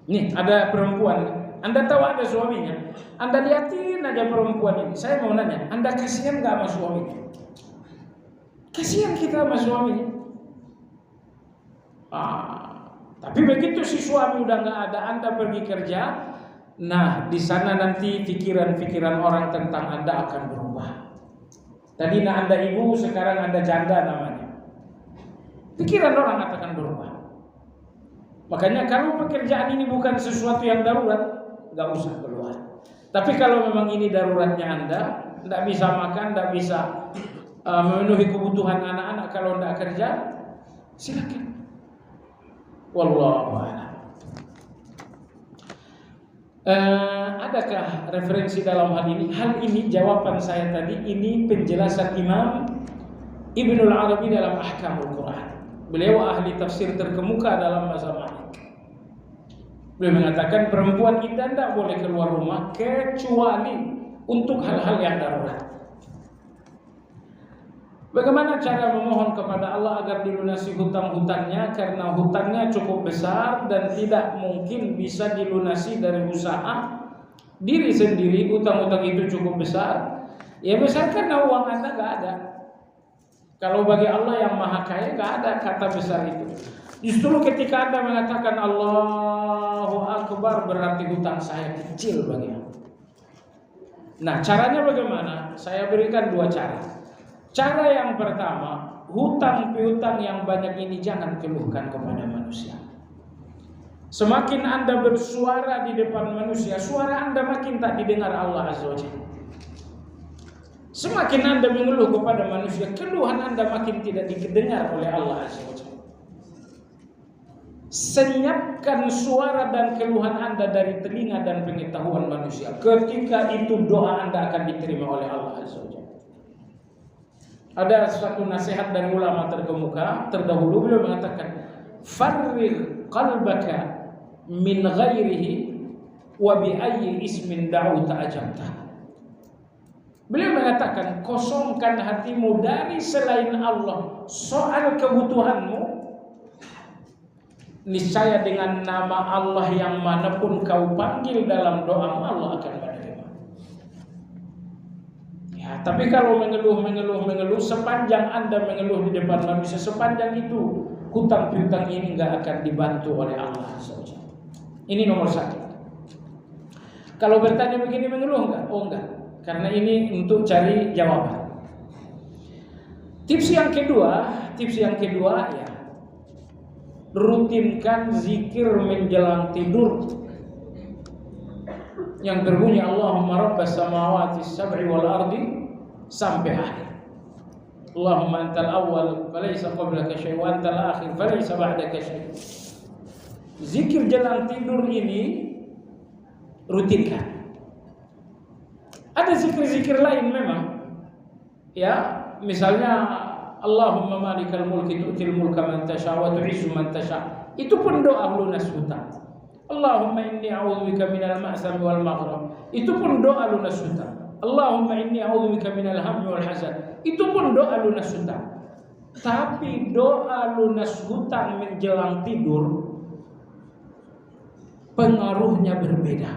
S1: Nih ada perempuan, Anda tahu ada suaminya, Anda liatin aja perempuan ini. Saya mau nanya, Anda kasihan nggak sama suaminya? Kasihan kita sama suaminya. Tapi begitu si suami udah nggak ada, Anda pergi kerja, nah di sana nanti pikiran-pikiran orang tentang Anda akan berubah. Tadi Anda ibu, sekarang Anda janda namanya. Pikiran orang akan berubah. Makanya kalau pekerjaan ini bukan sesuatu yang darurat, nggak usah keluar. Tapi kalau memang ini daruratnya Anda, nggak bisa makan, nggak bisa memenuhi kebutuhan anak-anak kalau nggak kerja, silakan. Wallahu a'lam. Adakah referensi dalam hal ini? Hal ini jawaban saya tadi, ini penjelasan Imam Ibnul Arabi dalam Ahkamul Quran. Beliau ahli tafsir terkemuka dalam masa Malik. Beliau mengatakan perempuan iddah tidak boleh keluar rumah kecuali untuk hal-hal yang darurat. Bagaimana cara memohon kepada Allah agar dilunasi hutang-hutangnya? Karena hutangnya cukup besar dan tidak mungkin bisa dilunasi dari usaha diri sendiri. Hutang-hutang itu cukup besar. Ya besar karena uang Anda nggak ada. Kalau bagi Allah yang maha kaya nggak ada kata besar itu. Justru ketika Anda mengatakan Allahu Akbar, berarti hutang saya kecil bagi Anda. Nah, caranya bagaimana? Saya berikan 2 cara. Cara yang pertama, hutang piutang yang banyak ini jangan keluhkan kepada manusia. Semakin Anda bersuara di depan manusia, suara Anda makin tak didengar Allah Azza wa Jalla. Semakin Anda mengeluh kepada manusia, keluhan Anda makin tidak didengar oleh Allah Azza wa Jalla. Senyapkan suara dan keluhan Anda dari telinga dan pengetahuan manusia. Ketika itu doa Anda akan diterima oleh Allah Azza wa Jalla. Ada suatu nasihat dari ulama terkemuka terdahulu, beliau mengatakan, "Farrigh qalbaka min ghairihi wa bi ayyi ismin da'uta ajabta." Beliau mengatakan, kosongkan hatimu dari selain Allah soal kebutuhanmu. Niscaya dengan nama Allah yang manapun kau panggil dalam doamu, Allah akan menerima. Ya, tapi kalau mengeluh, sepanjang Anda mengeluh di depan manusia, sepanjang itu hutang piutang ini nggak akan dibantu oleh Allah saja. Ini nomor 1. Kalau bertanya begini, mengeluh nggak? Oh enggak, karena ini untuk cari jawaban. Tips yang kedua ya, rutinkan zikir menjelang tidur yang berbunyi Allahumma rabbas samawati sab'i wal ardi sampai akhir. Allahumma antal awwal falaysa qablaka syai' wa antal akhir falaysa ba'daka syai'. Zikir jelang tidur ini rutinkan. Ada zikir-zikir lain memang, ya, misalnya Allahumma malikal mulki tu'til mulka man tasha wa tu'izzu man tasha. Itu pun doa lunas hutang. Allahumma inni a'udzubika minal ma'sam wal maghrib. Itu pun doa lunas hutang. Allahumma inni a'udzubika minal hammi wal hazan. Itu pun doa lunas hutang. Tapi doa lunas hutang menjelang tidur pengaruhnya berbeda.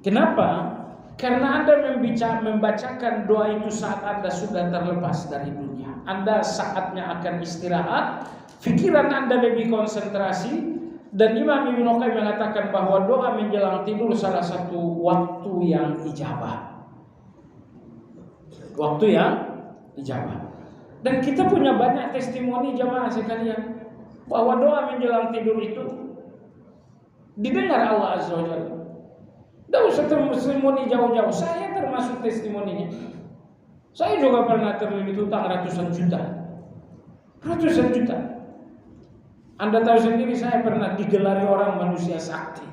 S1: Kenapa? Karena Anda membacakan doa itu saat Anda sudah terlepas dari dunia. Anda saatnya akan istirahat, pikiran Anda lebih konsentrasi. Dan Imam Ibnu Qayyim mengatakan bahwa doa menjelang tidur salah satu waktu yang ijabah. Waktu yang ijabah. Dan kita punya banyak testimoni jamaah sekalian bahwa doa menjelang tidur itu didengar Allah Azza wa Jalla. Tidak usah testimoni jauh-jauh. Saya termasuk testimoninya. Saya juga pernah terlilit hutang ratusan juta. Anda tahu sendiri, saya pernah digelari orang manusia sakti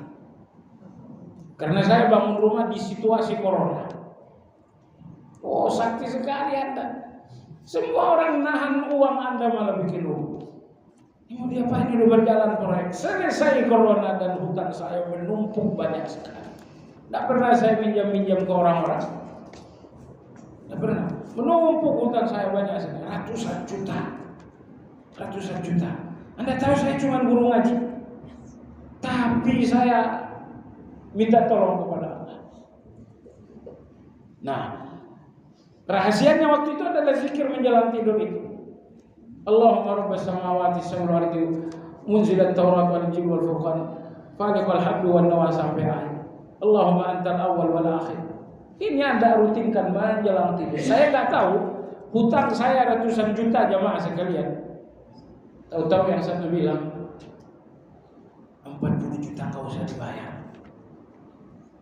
S1: karena saya bangun rumah di situasi corona. Oh, sakti sekali Anda. Semua orang nahan uang Anda, malah bikin rumah. Ini mau diapain? Udah berjalan proyek. Selesai corona dan hutang saya menumpuk banyak sekali. Tidak pernah saya minjam ke orang-orang. Tidak pernah. Menumpuk hutang saya banyak sekali. Ratusan juta. Anda tahu saya cuma guru ngaji. Tapi saya minta tolong kepada Allah. Nah, rahasianya waktu itu adalah zikir menjelang tidur itu. Allahumma rabbas samawati sab'il ardi munzilat taurat wal injil wal furqan faliqal habbi wan nawa sampai akhir. Allahumma antal awwal wal akhir. Ini Anda rutinkan menjelang tidur. Saya enggak tahu hutang saya ratusan juta jamaah sekalian. Tahu-tahu yang satu bilang 40 juta enggak usah dibayar.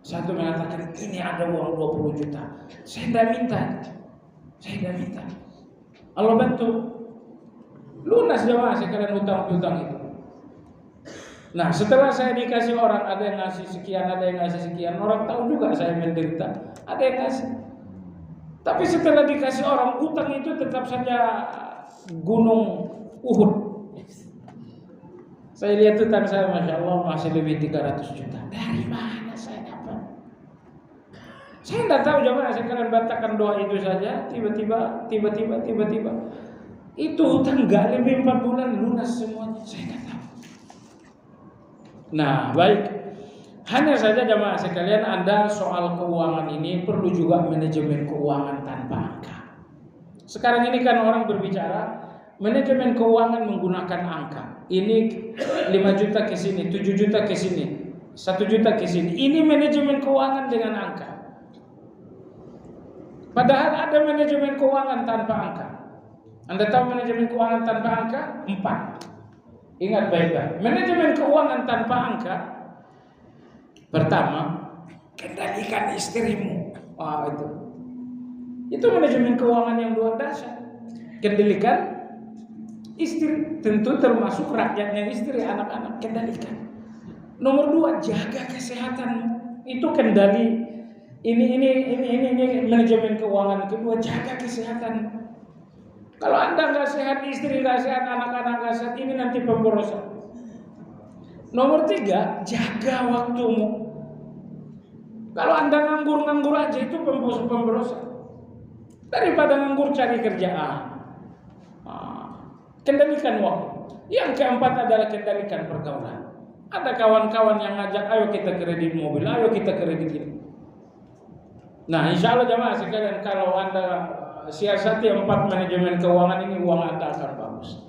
S1: Satu mengatakan ini ada uang 20 juta. Saya enggak minta. Allah bantu. Lunas jamaah sekalian hutang-hutang itu. Nah, setelah saya dikasih orang, ada yang ngasih sekian, orang tahu juga saya menderita, ada yang ngasih. Tapi setelah dikasih orang, hutang itu tetap saja gunung Uhud. Saya lihat hutang saya, Masya Allah, masih lebih 300 juta. Dari mana saya dapat? Saya tidak tahu jamaah, saya kalian bacakan doa itu saja, tiba-tiba itu hutang gak lebih 4 bulan lunas semuanya. Saya tidak tahu. Nah, baik. Hanya saja jamaah sekalian, Anda soal keuangan ini perlu juga manajemen keuangan tanpa angka. Sekarang ini kan orang berbicara Manajemen keuangan menggunakan angka. Ini 5 juta ke sini, 7 juta ke sini, 1 juta ke sini. Ini manajemen keuangan dengan angka. Padahal ada manajemen keuangan tanpa angka. Anda tahu manajemen keuangan tanpa angka? 4. Ingat baik-baik. Manajemen keuangan tanpa angka. Pertama, kendalikan istrimu. Wah, itu manajemen keuangan yang luar dahsyat. Kendalikan istri, tentu termasuk rakyatnya istri, anak-anak, kendalikan. Nomor 2, jaga kesehatanmu. Itu kendali. Ini manajemen keuangan. Kedua, jaga kesehatan. Kalau Anda nggak sehat, istri nggak sehat, anak-anak nggak sehat, ini nanti pemborosan. Nomor 3, jaga waktumu. Kalau Anda nganggur-nganggur aja, itu pemborosan. Daripada nganggur cari kerjaan. Kendalikan waktu. Yang keempat adalah kendalikan pergaulan. Ada kawan-kawan yang ngajak, ayo kita kredit mobil, ayo kita kredit ini. Nah, insya Allah jamaah sekalian, kalau Anda siasati 4 manajemen keuangan ini, uang Anda akan bagus.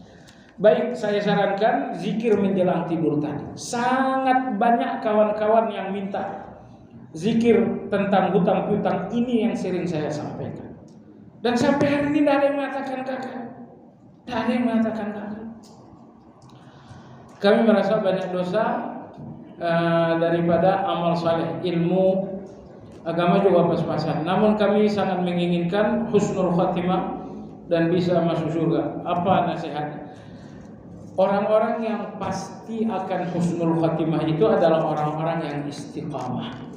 S1: Baik, saya sarankan zikir menjelang tidur tadi. Sangat banyak kawan-kawan yang minta zikir tentang hutang piutang, ini yang sering saya sampaikan. Dan sampai hari ini tidak ada yang mengatakan kakak. Tidak ada yang mengatakan kakak. Kami merasa banyak dosa daripada amal saleh, ilmu agama juga pas-pasan. Namun kami sangat menginginkan husnul khatimah dan bisa masuk surga. Apa nasihatnya? Orang-orang yang pasti akan husnul khatimah itu adalah orang-orang yang istiqamah.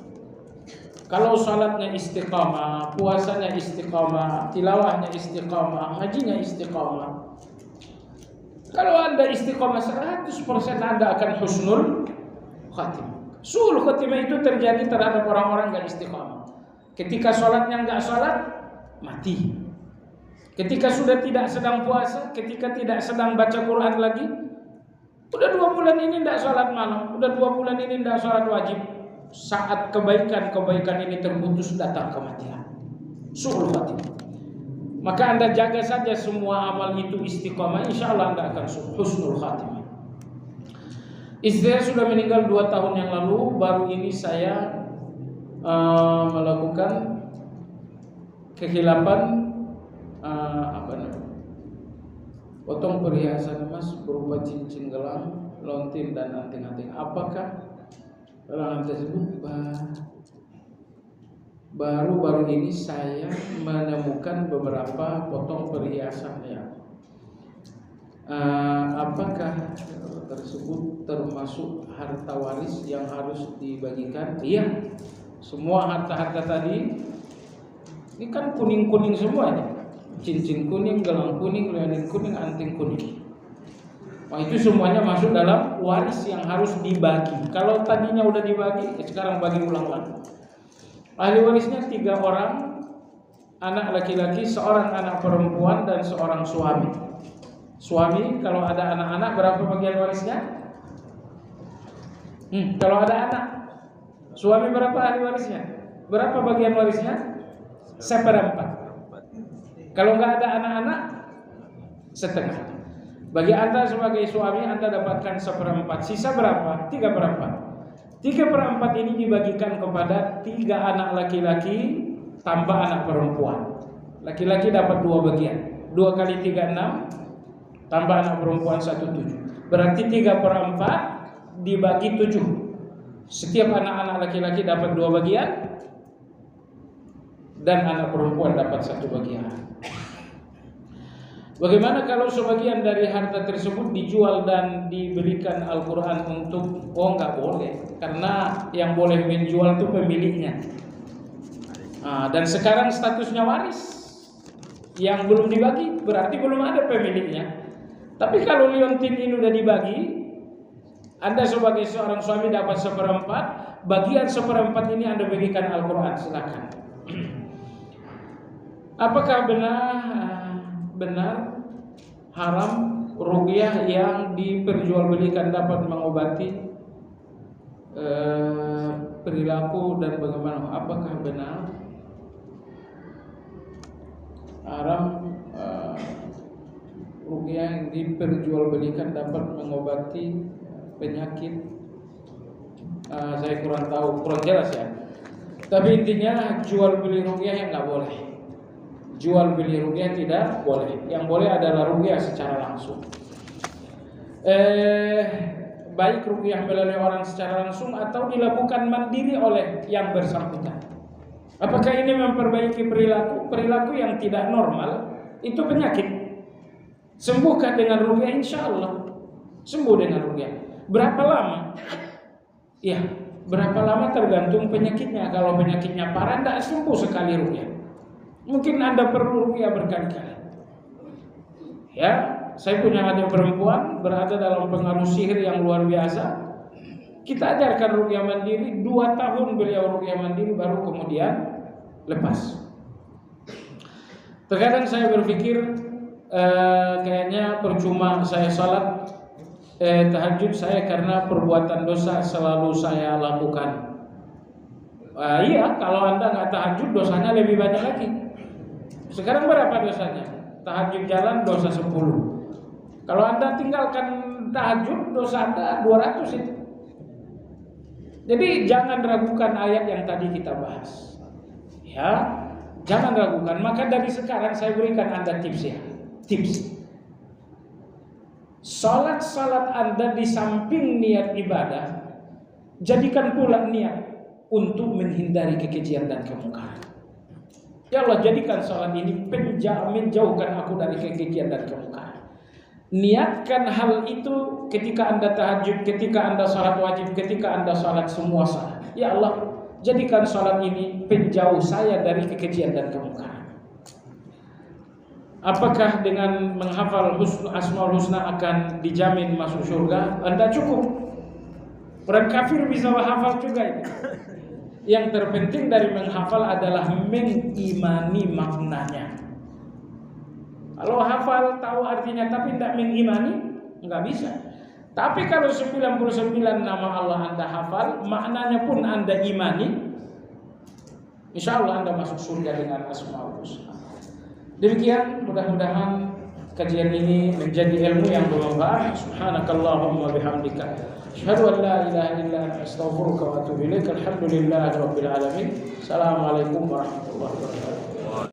S1: Kalau salatnya istiqamah, puasanya istiqamah, tilawahnya istiqamah, ngajinya istiqamah. Kalau Anda istiqamah 100%, Anda akan husnul khatimah. Suul khatimah itu terjadi terhadap orang-orang gak istiqamah. Ketika sholatnya gak sholat, mati. Ketika sudah tidak sedang puasa, ketika tidak sedang baca Quran lagi, udah 2 bulan ini gak sholat malam, udah 2 bulan ini gak sholat wajib. Saat kebaikan ini terputus, datang kematian. Suul khatimah. Maka Anda jaga saja semua amal itu istiqamah, insya Allah Anda akan husnul khatimah. Istri saya sudah meninggal 2 tahun yang lalu. Baru ini saya melakukan kehilapan potong perhiasan emas berupa cincin gelang, lontin dan anting-anting. Apakah larangan tersebut? Baru ini saya menemukan beberapa potong perhiasan ya. Apakah tersebut termasuk harta waris yang harus dibagikan? Iya, semua harta-harta tadi ini kan kuning-kuning semuanya. Cincin kuning, gelang kuning, leontin kuning, anting kuning. Nah, itu semuanya masuk dalam waris yang harus dibagi. Kalau tadinya udah dibagi, sekarang bagi ulang lagi. Ahli warisnya 3 orang, anak laki-laki, 1 anak perempuan, dan 1 suami. Suami kalau ada anak-anak berapa bagian warisnya? Kalau ada anak, suami berapa ahli warisnya? Berapa bagian warisnya? 1/4. Kalau nggak ada anak-anak, 1/2. Bagi Anda sebagai suami, Anda dapatkan 1/4. Sisa berapa? 3/4. 3/4 ini dibagikan kepada 3 anak laki-laki tambah anak perempuan. Laki-laki dapat 2 bagian. 2 kali 3 6, tambah anak perempuan 1 7. Berarti 3/4 dibagi 7. Setiap anak-anak laki-laki dapat 2 bagian dan anak perempuan dapat 1 bagian. Bagaimana kalau sebagian dari harta tersebut dijual dan diberikan Al-Quran untuk? Oh, nggak boleh, karena yang boleh menjual itu pemiliknya. Dan sekarang statusnya waris, yang belum dibagi berarti belum ada pemiliknya. Tapi kalau liontin ini udah dibagi, Anda sebagai seorang suami dapat 1/4, bagian 1/4 ini Anda bagikan Al-Quran, silakan. Apakah benar haram ruqyah yang diperjualbelikan dapat mengobati perilaku dan bagaimana? Apakah benar haram ruqyah yang diperjualbelikan dapat mengobati penyakit. Saya kurang tahu, kurang jelas ya. Tapi intinya jual beli ruqyah yang nggak boleh. Jual beli ruqyah tidak boleh. Yang boleh adalah ruqyah secara langsung. Baik ruqyah melalui orang secara langsung atau dilakukan mandiri oleh yang bersangkutan. Apakah ini memperbaiki perilaku yang tidak normal? Itu penyakit. Sembuhkah dengan ruqyah? Insya Allah sembuh dengan ruqyah. Berapa lama? Ya, berapa lama tergantung penyakitnya. Kalau penyakitnya parah, tidak sembuh sekali ruqyah. Mungkin Anda perlu ruqyah berkali-kali. Ya, saya punya adik perempuan berada dalam pengaruh sihir yang luar biasa. Kita ajarkan ruqyah mandiri, 2 tahun beliau ruqyah mandiri baru kemudian lepas. Terkadang saya berpikir kayaknya percuma saya salat tahajud saya karena perbuatan dosa selalu saya lakukan. Iya, kalau Anda nggak tahajud dosanya lebih banyak lagi. Sekarang berapa dosanya? Tahajud jalan dosa 10. Kalau Anda tinggalkan tahajud dosa Anda 200 itu. Jadi jangan ragukan ayat yang tadi kita bahas. Ya, jangan ragukan. Maka dari sekarang saya berikan Anda tips ya. Tips. Salat Anda di samping niat ibadah, jadikan pula niat untuk menghindari kekejian dan kemungkaran. Ya Allah, jadikan salat ini penjamin, jauhkan aku dari kekejian dan kemungkaran. Niatkan hal itu ketika Anda tahajud, ketika Anda salat wajib, ketika Anda salat semua salat. Ya Allah, jadikan salat ini penjauh saya dari kekejian dan kemungkaran. Apakah dengan menghafal Asmaul Husna akan dijamin masuk surga? Anda cukup. Orang kafir bisa menghafal juga itu. Yang terpenting dari menghafal adalah mengimani maknanya. Kalau hafal tahu artinya tapi tidak mengimani, nggak bisa. Tapi kalau 99 nama Allah Anda hafal, maknanya pun Anda imani, insya Allah Anda masuk surga dengan Asmaul Husna. Demikian, mudah-mudahan kajian ini menjadi ilmu yang bermanfaat. Subhanakallahumma bihamdika asyhadu an la ilaha illa anta astaghfiruka wa atubu ilaik. Alhamdulillahirabbil alamin. Assalamualaikum warahmatullahi wabarakatuh.